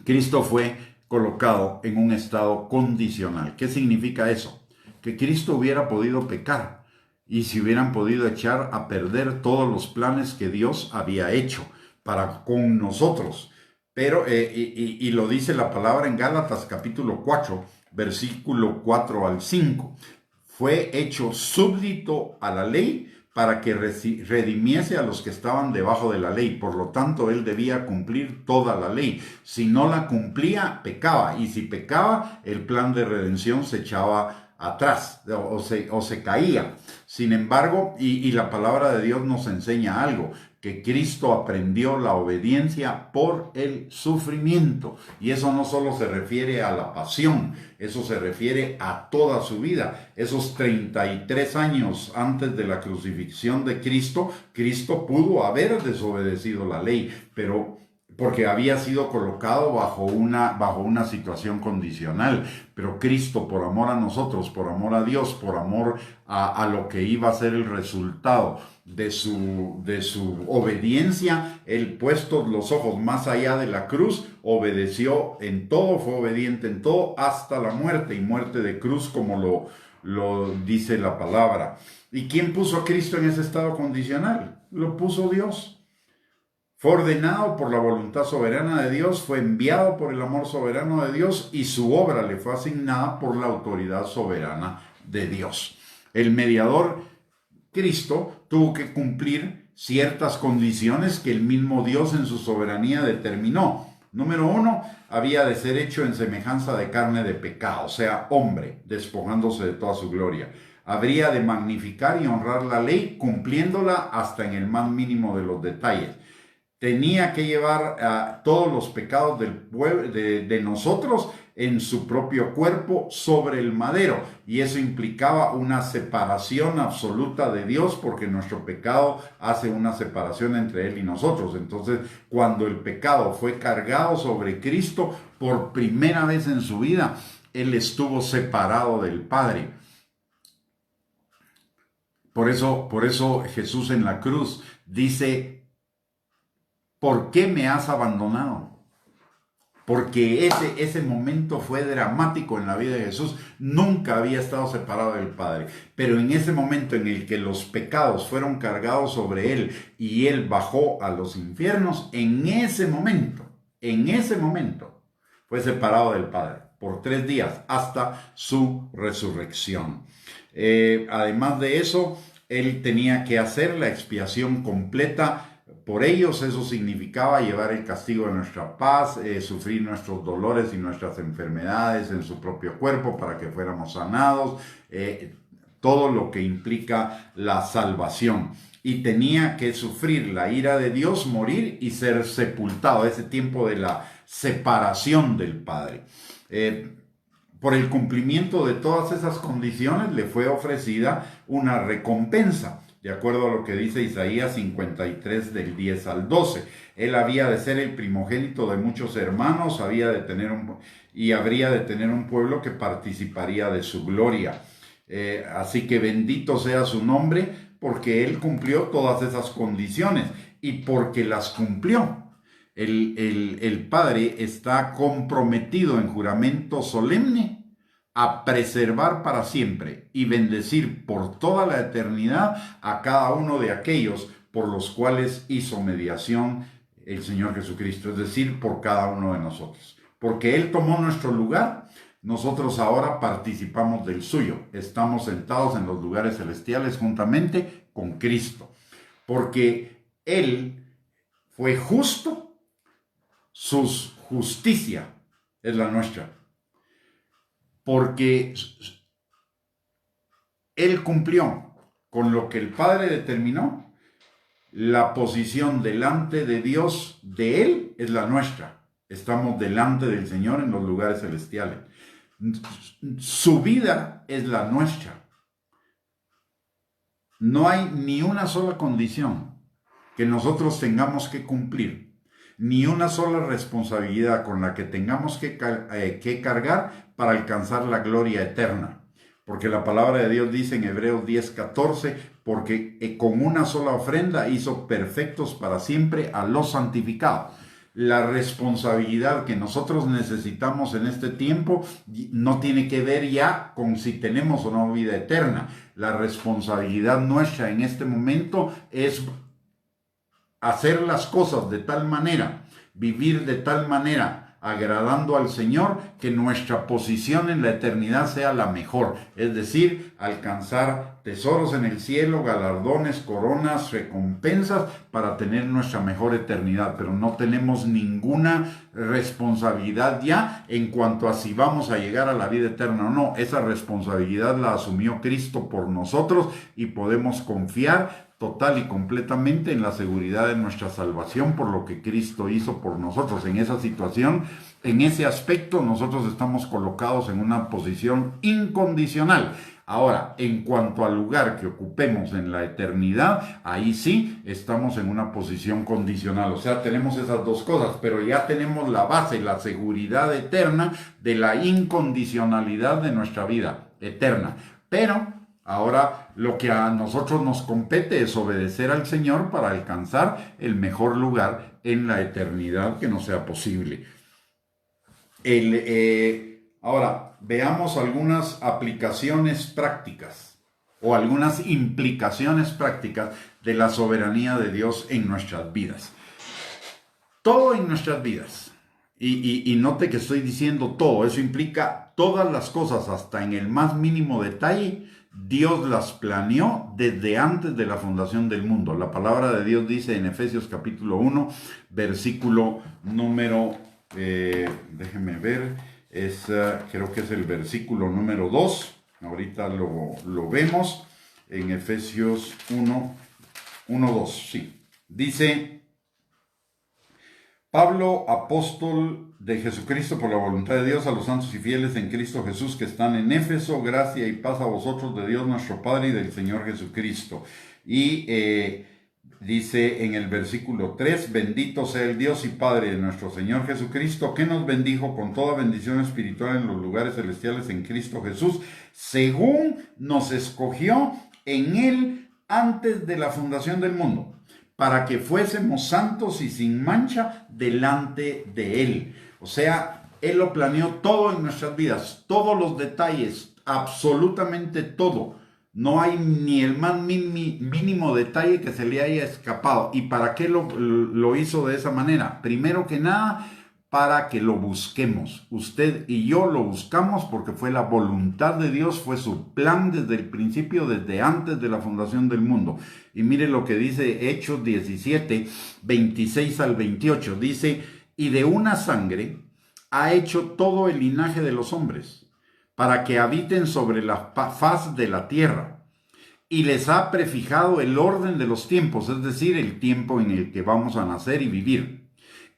[SPEAKER 1] Cristo fue colocado en un estado condicional. ¿Qué significa eso? Que Cristo hubiera podido pecar y se hubieran podido echar a perder todos los planes que Dios había hecho para con nosotros. Pero, y lo dice la palabra en Gálatas capítulo 4, versículo 4 al 5. Fue hecho súbdito a la ley para que redimiese a los que estaban debajo de la ley. Por lo tanto, él debía cumplir toda la ley. Si no la cumplía, pecaba. Y si pecaba, el plan de redención se echaba atrás o se caía. Sin embargo, y la palabra de Dios nos enseña algo: que Cristo aprendió la obediencia por el sufrimiento. Y eso no solo se refiere a la pasión, eso se refiere a toda su vida. Esos 33 años antes de la crucifixión de Cristo, Cristo pudo haber desobedecido la ley, pero porque había sido colocado bajo una situación condicional. Pero Cristo, por amor a nosotros, por amor a Dios, por amor a lo que iba a ser el resultado de su obediencia, él, puestos los ojos más allá de la cruz, obedeció en todo, fue obediente en todo, hasta la muerte, y muerte de cruz, como lo dice la palabra. ¿Y quién puso a Cristo en ese estado condicional? Lo puso Dios. Fue ordenado por la voluntad soberana de Dios, fue enviado por el amor soberano de Dios, y su obra le fue asignada por la autoridad soberana de Dios. El mediador, Cristo, tuvo que cumplir ciertas condiciones que el mismo Dios en su soberanía determinó. Número 1, había de ser hecho en semejanza de carne de pecado, o sea, hombre, despojándose de toda su gloria. Habría de magnificar y honrar la ley, cumpliéndola hasta en el más mínimo de los detalles. Tenía que llevar todos los pecados del pueblo, de nosotros, en su propio cuerpo sobre el madero, y eso implicaba una separación absoluta de Dios, porque nuestro pecado hace una separación entre Él y nosotros. Entonces, cuando el pecado fue cargado sobre Cristo por primera vez en su vida, Él estuvo separado del Padre. Por eso Jesús en la cruz dice: ¿por qué me has abandonado? Porque ese momento fue dramático en la vida de Jesús. Nunca había estado separado del Padre. Pero en ese momento en el que los pecados fueron cargados sobre Él y Él bajó a los infiernos, en ese momento, fue separado del Padre por 3 días hasta su resurrección. Además de eso, Él tenía que hacer la expiación completa por ellos. Eso significaba llevar el castigo de nuestra paz, sufrir nuestros dolores y nuestras enfermedades en su propio cuerpo para que fuéramos sanados, todo lo que implica la salvación. y tenía que sufrir la ira de Dios, morir y ser sepultado, ese tiempo de la separación del Padre. Por el cumplimiento de todas esas condiciones le fue ofrecida una recompensa, de acuerdo a lo que dice Isaías 53 del 10 al 12. Él había de ser el primogénito de muchos hermanos, habría de tener un pueblo que participaría de su gloria. Así que bendito sea su nombre, porque él cumplió todas esas condiciones y porque las cumplió. El Padre está comprometido en juramento solemne a preservar para siempre y bendecir por toda la eternidad a cada uno de aquellos por los cuales hizo mediación el Señor Jesucristo, es decir, por cada uno de nosotros. Porque Él tomó nuestro lugar, nosotros ahora participamos del suyo. Estamos sentados en los lugares celestiales juntamente con Cristo. Porque Él fue justo, su justicia es la nuestra. Porque Él cumplió con lo que el Padre determinó, la posición delante de Dios de Él es la nuestra. Estamos delante del Señor en los lugares celestiales. Su vida es la nuestra. No hay ni una sola condición que nosotros tengamos que cumplir, ni una sola responsabilidad con la que tengamos que cargar para alcanzar la gloria eterna. Porque la palabra de Dios dice en Hebreos 10:14, porque con una sola ofrenda hizo perfectos para siempre a los santificados. La responsabilidad que nosotros necesitamos en este tiempo no tiene que ver ya con si tenemos o no vida eterna. La responsabilidad nuestra en este momento es hacer las cosas de tal manera, vivir de tal manera, agradando al Señor, que nuestra posición en la eternidad sea la mejor, es decir, alcanzar tesoros en el cielo, galardones, coronas, recompensas para tener nuestra mejor eternidad, pero no tenemos ninguna responsabilidad ya en cuanto a si vamos a llegar a la vida eterna o no. Esa responsabilidad la asumió Cristo por nosotros y podemos confiar total y completamente en la seguridad de nuestra salvación por lo que Cristo hizo por nosotros. En esa situación, en ese aspecto, nosotros estamos colocados en una posición incondicional. Ahora, en cuanto al lugar que ocupemos en la eternidad, ahí sí estamos en una posición condicional. O sea, tenemos esas dos cosas, pero ya tenemos la base, la seguridad eterna de la incondicionalidad de nuestra vida eterna. Pero ahora lo que a nosotros nos compete es obedecer al Señor para alcanzar el mejor lugar en la eternidad que nos sea posible. Ahora, veamos algunas aplicaciones prácticas o algunas implicaciones prácticas de la soberanía de Dios en nuestras vidas. Todo en nuestras vidas. Y note que estoy diciendo todo, eso implica todas las cosas, hasta en el más mínimo detalle. Dios las planeó desde antes de la fundación del mundo. La palabra de Dios dice en Efesios capítulo 1, versículo número, déjenme ver, creo que es el versículo número 2. Ahorita lo vemos en Efesios 1, 2, sí. Dice: Pablo, apóstol de Jesucristo por la voluntad de Dios, a los santos y fieles en Cristo Jesús que están en Éfeso, gracia y paz a vosotros de Dios nuestro Padre y del Señor Jesucristo. Y dice en el versículo 3, bendito sea el Dios y Padre de nuestro Señor Jesucristo, que nos bendijo con toda bendición espiritual en los lugares celestiales en Cristo Jesús, según nos escogió en Él antes de la fundación del mundo, para que fuésemos santos y sin mancha delante de Él. O sea, Él lo planeó todo en nuestras vidas, todos los detalles, absolutamente todo. No hay ni el más mínimo detalle que se le haya escapado. ¿Y para qué lo hizo de esa manera? Primero que nada, para que lo busquemos. Usted y yo lo buscamos porque fue la voluntad de Dios, fue su plan desde el principio, desde antes de la fundación del mundo. Y mire lo que dice Hechos 17, 26 al 28. Dice: y de una sangre ha hecho todo el linaje de los hombres, para que habiten sobre la faz de la tierra, y les ha prefijado el orden de los tiempos, es decir, el tiempo en el que vamos a nacer y vivir,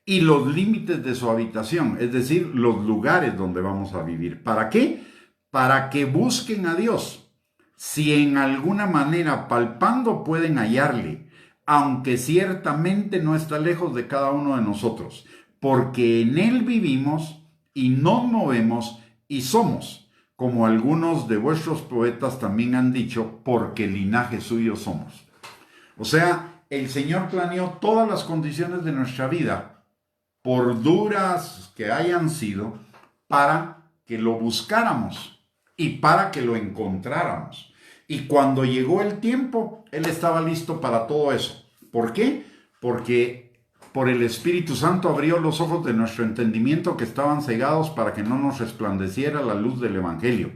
[SPEAKER 1] y los límites de su habitación, es decir, los lugares donde vamos a vivir. ¿Para qué? Para que busquen a Dios, si en alguna manera palpando pueden hallarle, aunque ciertamente no está lejos de cada uno de nosotros, porque en Él vivimos y nos movemos y somos, como algunos de vuestros poetas también han dicho, porque linaje suyo somos. O sea, el Señor planeó todas las condiciones de nuestra vida, por duras que hayan sido, para que lo buscáramos y para que lo encontráramos. Y cuando llegó el tiempo, Él estaba listo para todo eso. ¿Por qué? Porque por el Espíritu Santo abrió los ojos de nuestro entendimiento que estaban cegados para que no nos resplandeciera la luz del Evangelio.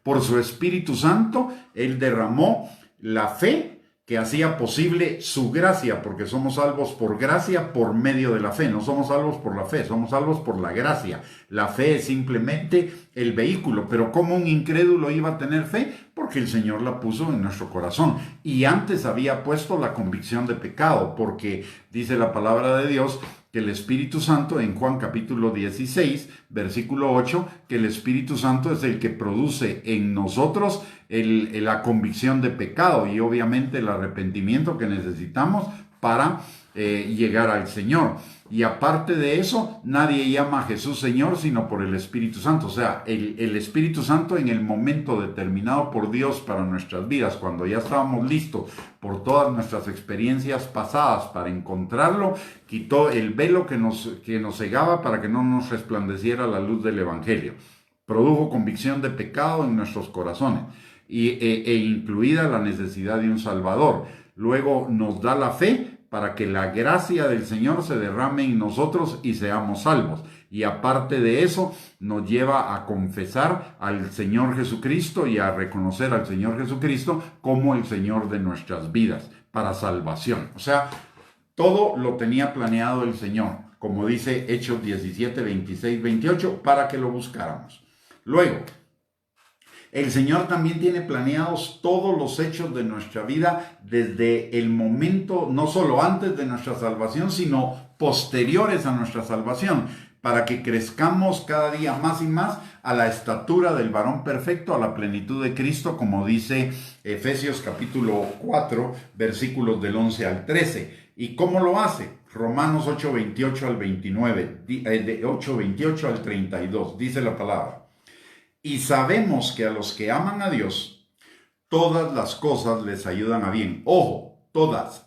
[SPEAKER 1] Por su Espíritu Santo, Él derramó la fe que hacía posible su gracia, porque somos salvos por gracia por medio de la fe. No somos salvos por la fe, somos salvos por la gracia. La fe es simplemente el vehículo. Pero ¿cómo un incrédulo iba a tener fe? Porque el Señor la puso en nuestro corazón. Y antes había puesto la convicción de pecado, porque dice la palabra de Dios que el Espíritu Santo, en Juan capítulo 16, versículo 8, que el Espíritu Santo es el que produce en nosotros la convicción de pecado y obviamente el arrepentimiento que necesitamos para llegar al Señor. Y aparte de eso, nadie llama a Jesús Señor sino por el Espíritu Santo. O sea, el Espíritu Santo en el momento determinado por Dios para nuestras vidas, cuando ya estábamos listos por todas nuestras experiencias pasadas para encontrarlo, quitó el velo que nos cegaba para que no nos resplandeciera la luz del Evangelio. Produjo convicción de pecado en nuestros corazones e incluida la necesidad de un Salvador. Luego nos da la fe para que la gracia del Señor se derrame en nosotros y seamos salvos. Y aparte de eso, nos lleva a confesar al Señor Jesucristo y a reconocer al Señor Jesucristo como el Señor de nuestras vidas, para salvación. O sea, todo lo tenía planeado el Señor, como dice Hechos 17, 26, 28, para que lo buscáramos. Luego, el Señor también tiene planeados todos los hechos de nuestra vida desde el momento, no solo antes de nuestra salvación, sino posteriores a nuestra salvación, para que crezcamos cada día más y más a la estatura del varón perfecto, a la plenitud de Cristo, como dice Efesios capítulo 4, versículos del 11 al 13. ¿Y cómo lo hace? Romanos 8, 28 al 29, de 8, 28 al 32, dice la palabra. Y sabemos que a los que aman a Dios, todas las cosas les ayudan a bien. Ojo, todas,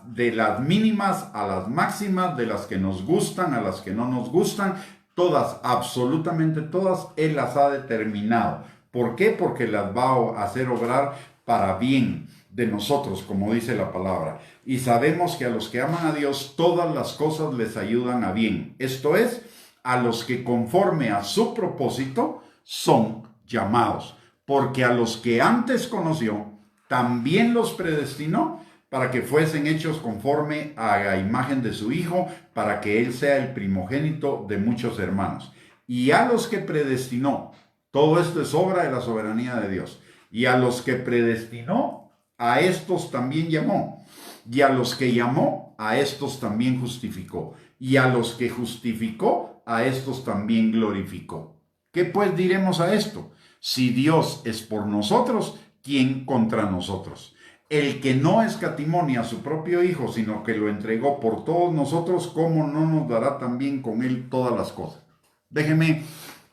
[SPEAKER 1] de las mínimas a las máximas, de las que nos gustan a las que no nos gustan, todas, absolutamente todas, Él las ha determinado. ¿Por qué? Porque las va a hacer obrar para bien de nosotros, como dice la palabra. Y sabemos que a los que aman a Dios, todas las cosas les ayudan a bien. Esto es, a los que conforme a su propósito son llamados, porque a los que antes conoció, también los predestinó para que fuesen hechos conforme a la imagen de su Hijo, para que Él sea el primogénito de muchos hermanos. Y a los que predestinó, todo esto es obra de la soberanía de Dios, y a los que predestinó, a estos también llamó, y a los que llamó, a estos también justificó, y a los que justificó, a estos también glorificó. ¿Qué pues diremos a esto? Si Dios es por nosotros, ¿quién contra nosotros? El que no escatimó ni a su propio Hijo, sino que lo entregó por todos nosotros, ¿cómo no nos dará también con Él todas las cosas? Déjeme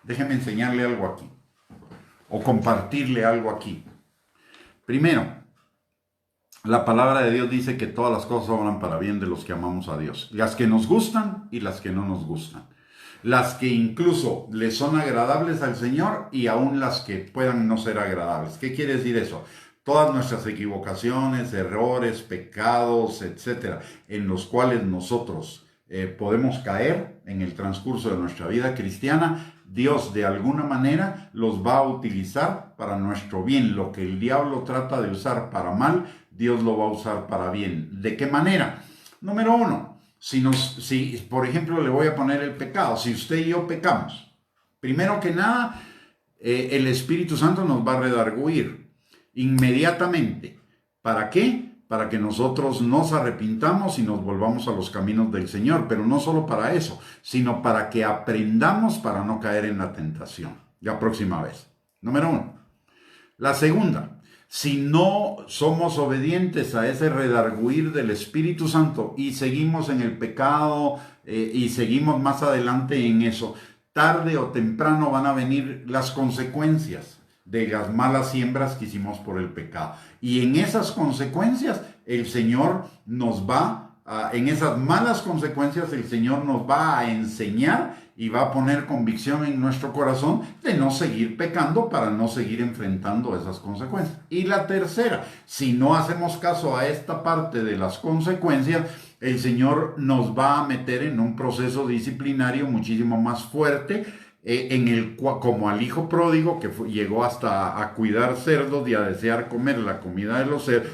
[SPEAKER 1] enseñarle algo aquí, o compartirle algo aquí. Primero, la palabra de Dios dice que todas las cosas obran para bien de los que amamos a Dios, las que nos gustan y las que no nos gustan. Las que incluso le son agradables al Señor y aún las que puedan no ser agradables. ¿Qué quiere decir eso? Todas nuestras equivocaciones, errores, pecados, etcétera, en los cuales nosotros podemos caer en el transcurso de nuestra vida cristiana, Dios de alguna manera los va a utilizar para nuestro bien. Lo que el diablo trata de usar para mal, Dios lo va a usar para bien. ¿De qué manera? Número uno. Si, por ejemplo, le voy a poner el pecado, si usted y yo pecamos, primero que nada, el Espíritu Santo nos va a redarguir inmediatamente. ¿Para qué? Para que nosotros nos arrepintamos y nos volvamos a los caminos del Señor, pero no solo para eso, sino para que aprendamos para no caer en la tentación la próxima vez. Número 1. La segunda, si no somos obedientes a ese redarguir del Espíritu Santo y seguimos en el pecado y seguimos más adelante en eso, tarde o temprano van a venir las consecuencias de las malas siembras que hicimos por el pecado. Y en esas consecuencias el Señor nos va, en esas malas consecuencias el Señor nos va a enseñar y va a poner convicción en nuestro corazón de no seguir pecando para no seguir enfrentando esas consecuencias. Y la tercera, si no hacemos caso a esta parte de las consecuencias, el Señor nos va a meter en un proceso disciplinario muchísimo más fuerte, en el cual, como al hijo pródigo que llegó hasta a cuidar cerdos y a desear comer la comida de los cerdos,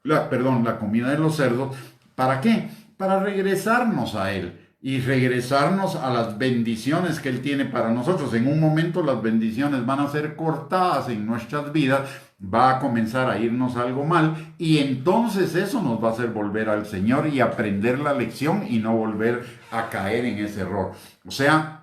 [SPEAKER 1] la comida de los cerdos. ¿Para qué? Para regresarnos a Él y regresarnos a las bendiciones que Él tiene para nosotros. En un momento las bendiciones van a ser cortadas en nuestras vidas, va a comenzar a irnos algo mal y entonces eso nos va a hacer volver al Señor y aprender la lección y no volver a caer en ese error. O sea,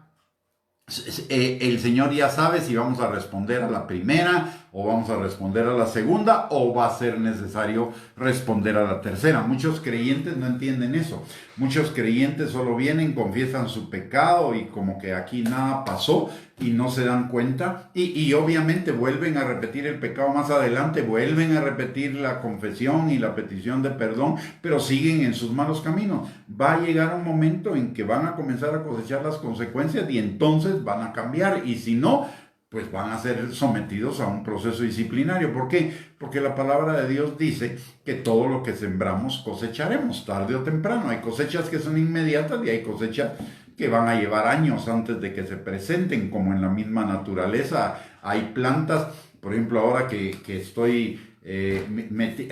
[SPEAKER 1] el Señor ya sabe si vamos a responder a la primera o vamos a responder a la segunda o va a ser necesario responder a la tercera. Muchos creyentes no entienden eso. Muchos creyentes solo vienen, confiesan su pecado y como que aquí nada pasó y no se dan cuenta y obviamente vuelven a repetir el pecado más adelante, vuelven a repetir la confesión y la petición de perdón, pero siguen en sus malos caminos. Va a llegar un momento en que van a comenzar a cosechar las consecuencias y entonces van a cambiar y si no, pues van a ser sometidos a un proceso disciplinario. ¿Por qué? Porque la palabra de Dios dice que todo lo que sembramos cosecharemos tarde o temprano. Hay cosechas que son inmediatas y hay cosechas que van a llevar años antes de que se presenten, como en la misma naturaleza. Hay plantas, por ejemplo, ahora que estoy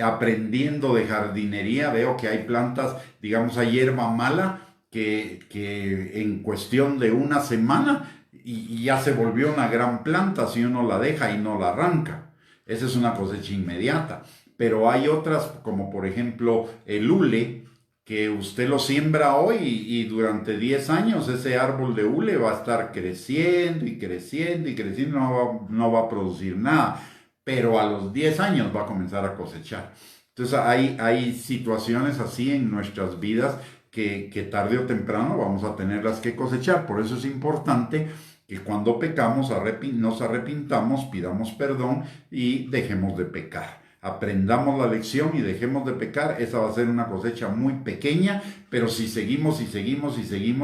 [SPEAKER 1] aprendiendo de jardinería, veo que hay plantas, digamos, hay hierba mala que en cuestión de una semana y ya se volvió una gran planta si uno la deja y no la arranca. Esa es una cosecha inmediata. Pero hay otras, como por ejemplo el hule, que usted lo siembra hoy y durante 10 años ese árbol de hule va a estar creciendo y creciendo y creciendo, no va a producir nada. Pero a los 10 años va a comenzar a cosechar. Entonces hay situaciones así en nuestras vidas que tarde o temprano vamos a tenerlas que cosechar. Por eso es importante que cuando pecamos nos arrepintamos, pidamos perdón y dejemos de pecar. Aprendamos la lección y dejemos de pecar. Esa va a ser una cosecha muy pequeña, pero si seguimos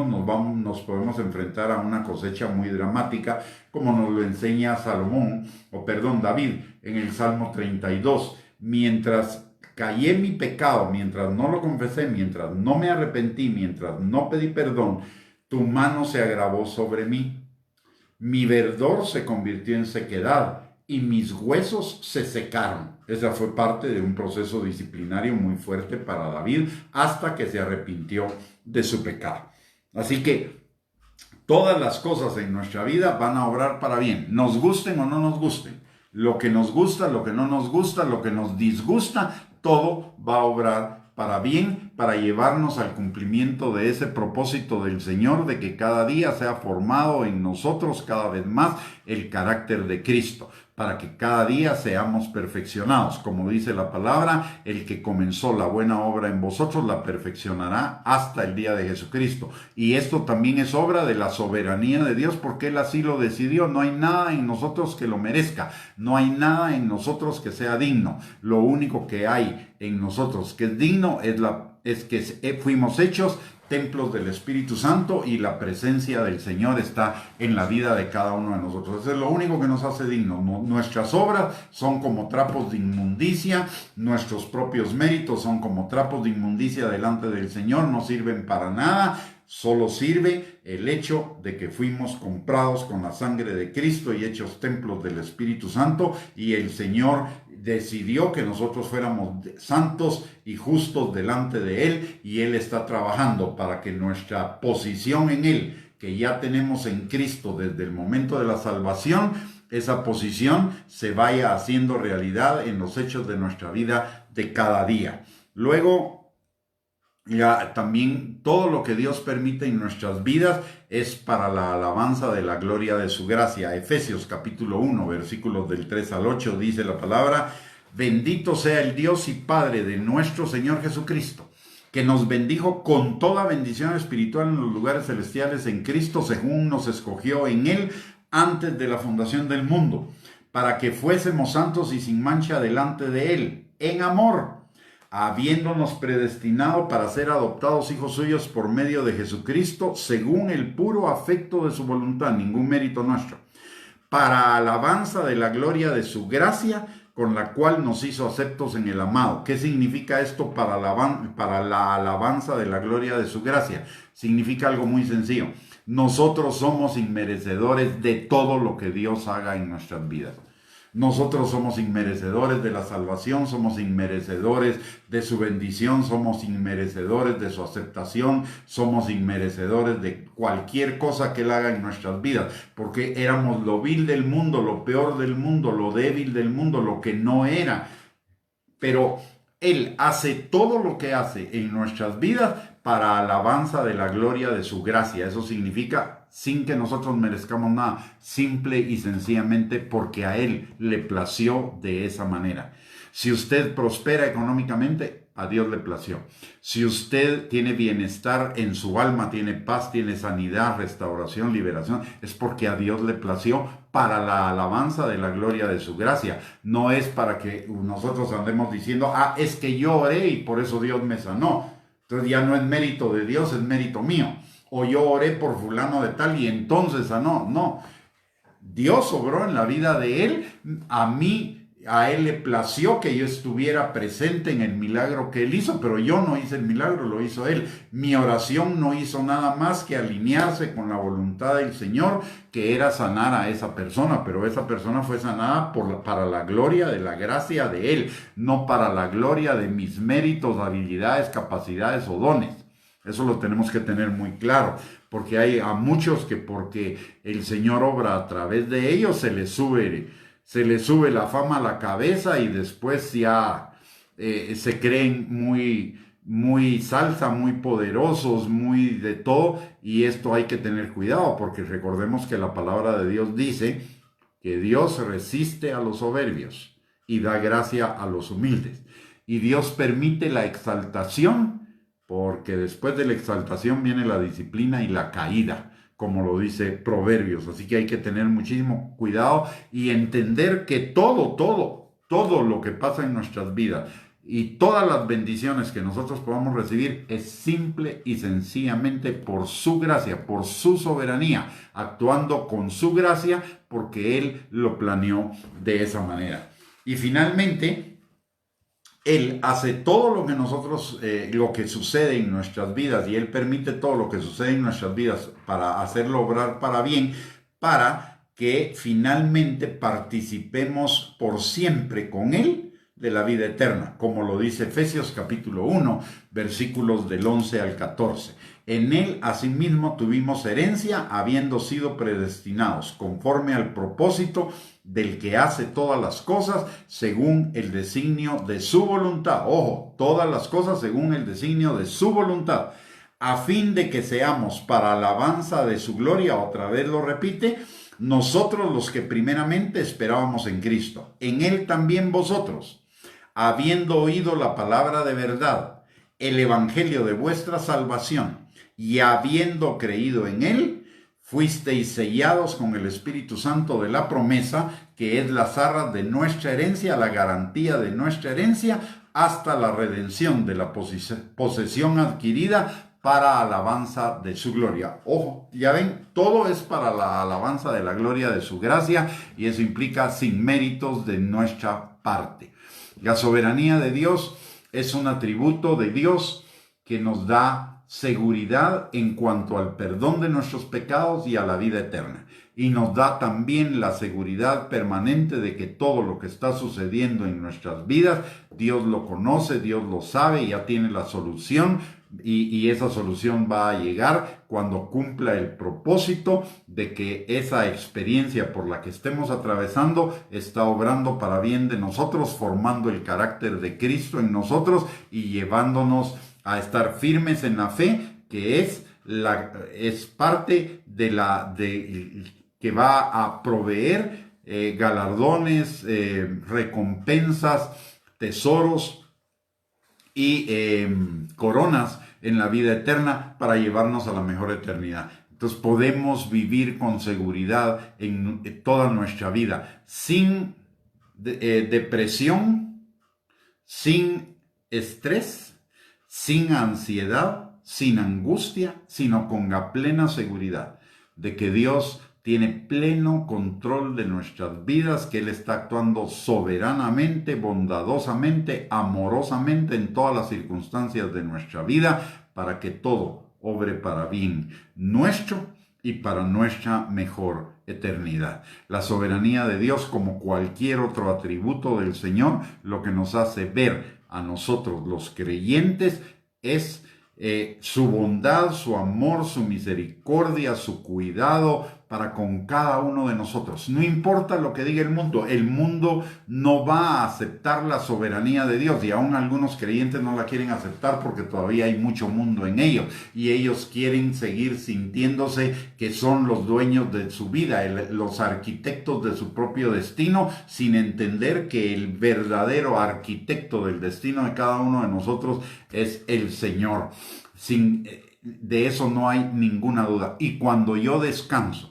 [SPEAKER 1] nos podemos enfrentar a una cosecha muy dramática, como nos lo enseña David en el Salmo 32. Mientras callé mi pecado, mientras no lo confesé, mientras no me arrepentí, mientras no pedí perdón, tu mano se agravó sobre mí. Mi verdor se convirtió en sequedad y mis huesos se secaron. Esa fue parte de un proceso disciplinario muy fuerte para David hasta que se arrepintió de su pecado. Así que todas las cosas en nuestra vida van a obrar para bien, nos gusten o no nos gusten. Lo que nos gusta, lo que no nos gusta, lo que nos disgusta, todo va a obrar para bien, para llevarnos al cumplimiento de ese propósito del Señor, de que cada día sea formado en nosotros cada vez más el carácter de Cristo, para que cada día seamos perfeccionados. Como dice la palabra, el que comenzó la buena obra en vosotros la perfeccionará hasta el día de Jesucristo. Y esto también es obra de la soberanía de Dios, porque Él así lo decidió. No hay nada en nosotros que lo merezca, no hay nada en nosotros que sea digno. Lo único que hay en nosotros que es digno es que fuimos hechos templos del Espíritu Santo y la presencia del Señor está en la vida de cada uno de nosotros. Eso es lo único que nos hace dignos. Nuestras obras son como trapos de inmundicia, nuestros propios méritos son como trapos de inmundicia delante del Señor, no sirven para nada. Solo sirve el hecho de que fuimos comprados con la sangre de Cristo y hechos templos del Espíritu Santo, y el Señor decidió que nosotros fuéramos santos y justos delante de Él, y Él está trabajando para que nuestra posición en Él, que ya tenemos en Cristo desde el momento de la salvación, esa posición se vaya haciendo realidad en los hechos de nuestra vida de cada día. Luego, ya también todo lo que Dios permite en nuestras vidas es para la alabanza de la gloria de su gracia. Efesios capítulo 1, versículos del 3 al 8, dice la palabra: bendito sea el Dios y Padre de nuestro Señor Jesucristo, que nos bendijo con toda bendición espiritual en los lugares celestiales en Cristo, según nos escogió en Él antes de la fundación del mundo, para que fuésemos santos y sin mancha delante de Él, en amor, habiéndonos predestinado para ser adoptados hijos suyos por medio de Jesucristo, según el puro afecto de su voluntad, ningún mérito nuestro, para alabanza de la gloria de su gracia, con la cual nos hizo aceptos en el amado. ¿Qué significa esto para la alabanza de la gloria de su gracia? Significa algo muy sencillo. Nosotros somos inmerecedores de todo lo que Dios haga en nuestras vidas. Nosotros somos inmerecedores de la salvación, somos inmerecedores de su bendición, somos inmerecedores de su aceptación, somos inmerecedores de cualquier cosa que Él haga en nuestras vidas, porque éramos lo vil del mundo, lo peor del mundo, lo débil del mundo, lo que no era. Pero Él hace todo lo que hace en nuestras vidas para alabanza de la gloria de su gracia. Eso significa sin que nosotros merezcamos nada, simple y sencillamente porque a Él le plació de esa manera. Si usted prospera económicamente, a Dios le plació. Si usted tiene bienestar en su alma, tiene paz, tiene sanidad, restauración, liberación, es porque a Dios le plació para la alabanza de la gloria de su gracia. No es para que nosotros andemos diciendo, es que yo oré y por eso Dios me sanó. Entonces ya no es mérito de Dios, es mérito mío. O yo oré por fulano de tal y entonces sanó. No, Dios obró en la vida de él. A él le plació que yo estuviera presente en el milagro que él hizo, pero yo no hice el milagro, lo hizo él. Mi oración no hizo nada más que alinearse con la voluntad del Señor, que era sanar a esa persona, pero esa persona fue sanada para la gloria de la gracia de él, no para la gloria de mis méritos, habilidades, capacidades o dones. Eso lo tenemos que tener muy claro, porque hay a muchos que porque el Señor obra a través de ellos se les sube la fama a la cabeza y después ya se creen muy salsa, muy poderosos, muy de todo, y esto hay que tener cuidado, porque recordemos que la palabra de Dios dice que Dios resiste a los soberbios y da gracia a los humildes, y Dios permite la exaltación, porque después de la exaltación viene la disciplina y la caída, como lo dice Proverbios. Así que hay que tener muchísimo cuidado y entender que todo lo que pasa en nuestras vidas y todas las bendiciones que nosotros podamos recibir es simple y sencillamente por su gracia, por su soberanía, actuando con su gracia, porque Él lo planeó de esa manera. Y finalmente, Él hace todo lo que nosotros, lo que sucede en nuestras vidas, y Él permite todo lo que sucede en nuestras vidas para hacerlo obrar para bien, para que finalmente participemos por siempre con Él de la vida eterna, como lo dice Efesios capítulo 1, versículos del 11 al 14. En Él asimismo tuvimos herencia, habiendo sido predestinados conforme al propósito del que hace todas las cosas según el designio de su voluntad. Ojo, todas las cosas según el designio de su voluntad, a fin de que seamos para alabanza de su gloria. Otra vez lo repite: nosotros los que primeramente esperábamos en Cristo, en Él también vosotros, habiendo oído la palabra de verdad, el evangelio de vuestra salvación, y habiendo creído en Él, fuisteis sellados con el Espíritu Santo de la promesa, que es las arras de nuestra herencia, la garantía de nuestra herencia, hasta la redención de la posesión adquirida para alabanza de su gloria. Ojo, ya ven, todo es para la alabanza de la gloria de su gracia, y eso implica sin méritos de nuestra parte. La soberanía de Dios es un atributo de Dios que nos da seguridad en cuanto al perdón de nuestros pecados y a la vida eterna. Y nos da también la seguridad permanente de que todo lo que está sucediendo en nuestras vidas, Dios lo conoce, Dios lo sabe, ya tiene la solución. Y esa solución va a llegar cuando cumpla el propósito de que esa experiencia por la que estemos atravesando está obrando para bien de nosotros, formando el carácter de Cristo en nosotros y llevándonos a estar firmes en la fe, que es parte que va a proveer galardones, recompensas, tesoros y coronas en la vida eterna para llevarnos a la mejor eternidad. Entonces podemos vivir con seguridad en toda nuestra vida, sin depresión, sin estrés, sin ansiedad, sin angustia, sino con la plena seguridad de que Dios tiene pleno control de nuestras vidas, que Él está actuando soberanamente, bondadosamente, amorosamente en todas las circunstancias de nuestra vida, para que todo obre para bien nuestro y para nuestra mejor eternidad. La soberanía de Dios, como cualquier otro atributo del Señor, lo que nos hace ver a nosotros los creyentes es su bondad, su amor, su misericordia, su cuidado para con cada uno de nosotros. No importa lo que diga el mundo no va a aceptar la soberanía de Dios, y aún algunos creyentes no la quieren aceptar porque todavía hay mucho mundo en ellos, y ellos quieren seguir sintiéndose que son los dueños de su vida, los arquitectos de su propio destino, sin entender que el verdadero arquitecto del destino de cada uno de nosotros es el Señor. De eso no hay ninguna duda. Y cuando yo descanso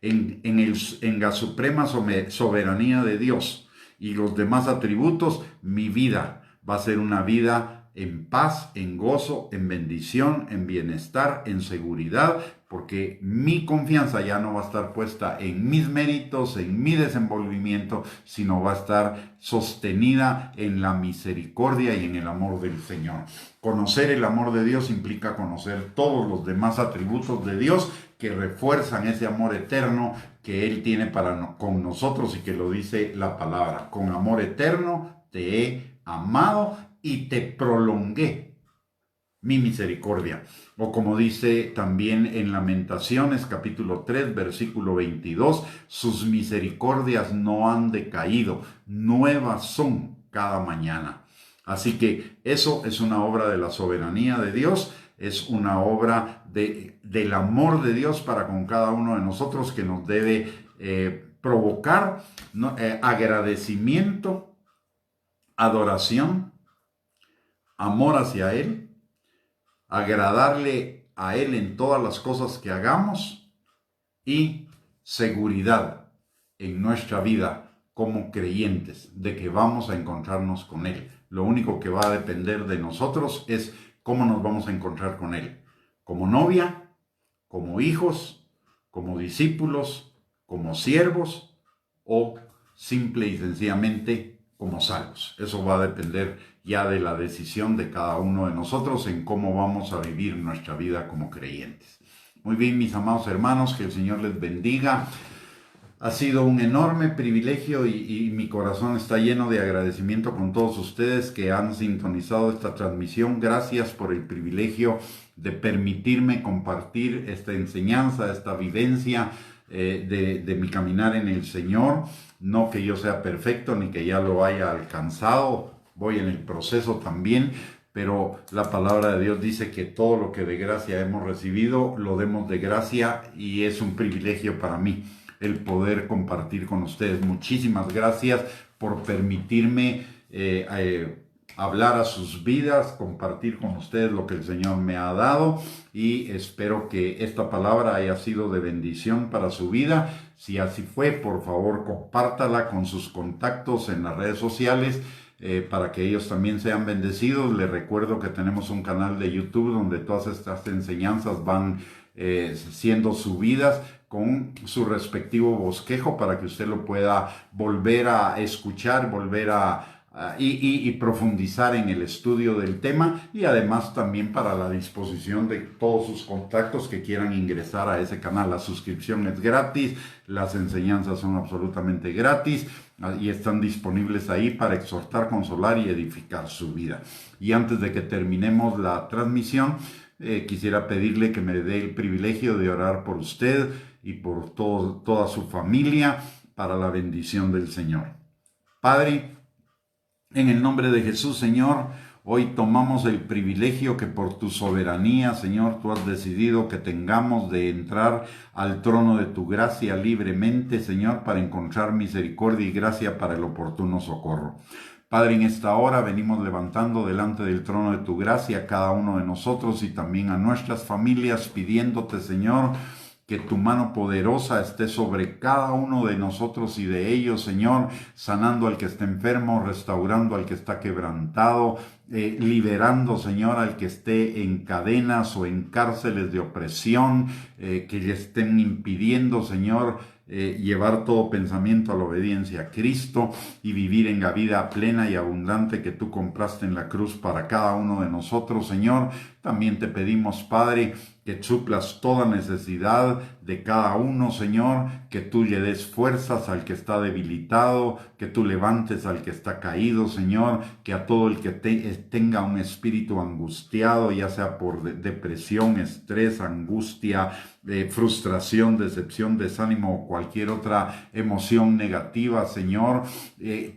[SPEAKER 1] en la suprema soberanía de Dios y los demás atributos, mi vida va a ser una vida en paz, en gozo, en bendición, en bienestar, en seguridad, porque mi confianza ya no va a estar puesta en mis méritos, en mi desenvolvimiento, sino va a estar sostenida en la misericordia y en el amor del Señor. Conocer el amor de Dios implica conocer todos los demás atributos de Dios que refuerzan ese amor eterno que Él tiene con nosotros, y que lo dice la palabra: con amor eterno te he amado y te prolongué mi misericordia. O como dice también en Lamentaciones capítulo 3 versículo 22, sus misericordias no han decaído, nuevas son cada mañana. Así que eso es una obra de la soberanía de Dios, es una obra del amor de Dios para con cada uno de nosotros, que nos debe provocar agradecimiento, adoración, amor hacia Él, agradarle a Él en todas las cosas que hagamos, y seguridad en nuestra vida como creyentes de que vamos a encontrarnos con Él. Lo único que va a depender de nosotros es cómo nos vamos a encontrar con Él: como novia, como hijos, como discípulos, como siervos, o simple y sencillamente como salvos. Eso va a depender ya de la decisión de cada uno de nosotros en cómo vamos a vivir nuestra vida como creyentes. Muy bien, mis amados hermanos, que el Señor les bendiga. Ha sido un enorme privilegio y mi corazón está lleno de agradecimiento con todos ustedes que han sintonizado esta transmisión. Gracias por el privilegio de permitirme compartir esta enseñanza, esta vivencia de mi caminar en el Señor. No que yo sea perfecto ni que ya lo haya alcanzado, voy en el proceso también, pero la palabra de Dios dice que todo lo que de gracia hemos recibido, lo demos de gracia, y es un privilegio para mí el poder compartir con ustedes. Muchísimas gracias por permitirme hablar a sus vidas, compartir con ustedes lo que el Señor me ha dado, y espero que esta palabra haya sido de bendición para su vida. Si así fue, por favor, compártala con sus contactos en las redes sociales para que ellos también sean bendecidos. Les recuerdo que tenemos un canal de YouTube donde todas estas enseñanzas van siendo subidas con su respectivo bosquejo para que usted lo pueda volver a escuchar, volver a y profundizar en el estudio del tema, y además también para la disposición de todos sus contactos que quieran ingresar a ese canal. La suscripción es gratis, las enseñanzas son absolutamente gratis y están disponibles ahí para exhortar, consolar y edificar su vida. Y antes de que terminemos la transmisión, quisiera pedirle que me dé el privilegio de orar por usted y por toda su familia para la bendición del Señor. Padre, en el nombre de Jesús, Señor, hoy tomamos el privilegio que por tu soberanía, Señor, tú has decidido que tengamos de entrar al trono de tu gracia libremente, Señor, para encontrar misericordia y gracia para el oportuno socorro. Padre, en esta hora venimos levantando delante del trono de tu gracia a cada uno de nosotros y también a nuestras familias, pidiéndote, Señor, que tu mano poderosa esté sobre cada uno de nosotros y de ellos, Señor, sanando al que está enfermo, restaurando al que está quebrantado, liberando, Señor, al que esté en cadenas o en cárceles de opresión, que le estén impidiendo, Señor, llevar todo pensamiento a la obediencia a Cristo y vivir en la vida plena y abundante que tú compraste en la cruz para cada uno de nosotros, Señor. También te pedimos, Padre, que suplas toda necesidad de cada uno, Señor, que tú le des fuerzas al que está debilitado, que tú levantes al que está caído, Señor, que a todo el que tenga un espíritu angustiado, ya sea por depresión, estrés, angustia, frustración, decepción, desánimo o cualquier otra emoción negativa, Señor,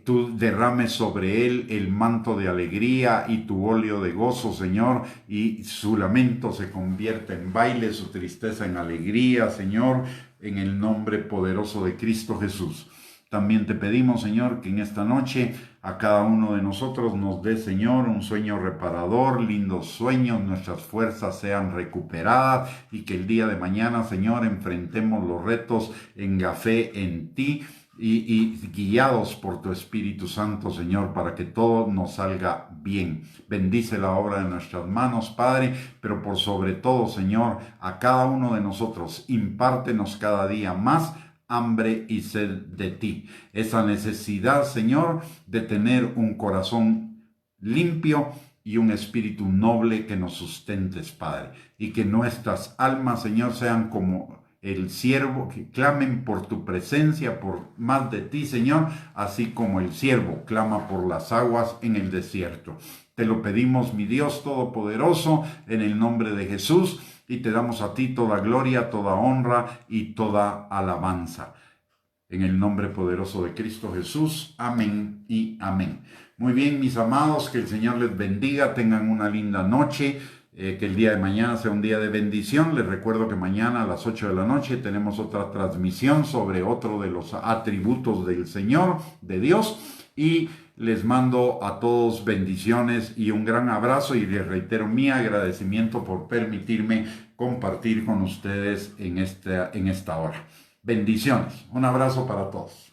[SPEAKER 1] tú derrames sobre él el manto de alegría y tu óleo de gozo, Señor, y su lamento se convierte en baile, su tristeza en alegría, Señor, en el nombre poderoso de Cristo Jesús. También te pedimos, Señor, que en esta noche a cada uno de nosotros nos dé, Señor, un sueño reparador, lindos sueños, nuestras fuerzas sean recuperadas y que el día de mañana, Señor, enfrentemos los retos en la fe en ti y guiados por tu Espíritu Santo, Señor, para que todo nos salga bien. Bendice la obra de nuestras manos, Padre, pero por sobre todo, Señor, a cada uno de nosotros, impártenos cada día más hambre y sed de ti. Esa necesidad, Señor, de tener un corazón limpio y un espíritu noble que nos sustentes, Padre. Y que nuestras almas, Señor, sean como el siervo, que clamen por tu presencia, por más de ti, Señor, así como el siervo clama por las aguas en el desierto. Te lo pedimos, mi Dios Todopoderoso, en el nombre de Jesús, y te damos a ti toda gloria, toda honra y toda alabanza. En el nombre poderoso de Cristo Jesús. Amén y amén. Muy bien, mis amados, que el Señor les bendiga, tengan una linda noche, que el día de mañana sea un día de bendición. Les recuerdo que mañana a las 8 de la noche tenemos otra transmisión sobre otro de los atributos del Señor, de Dios, y les mando a todos bendiciones y un gran abrazo, y les reitero mi agradecimiento por permitirme compartir con ustedes en esta hora. Bendiciones. Un abrazo para todos.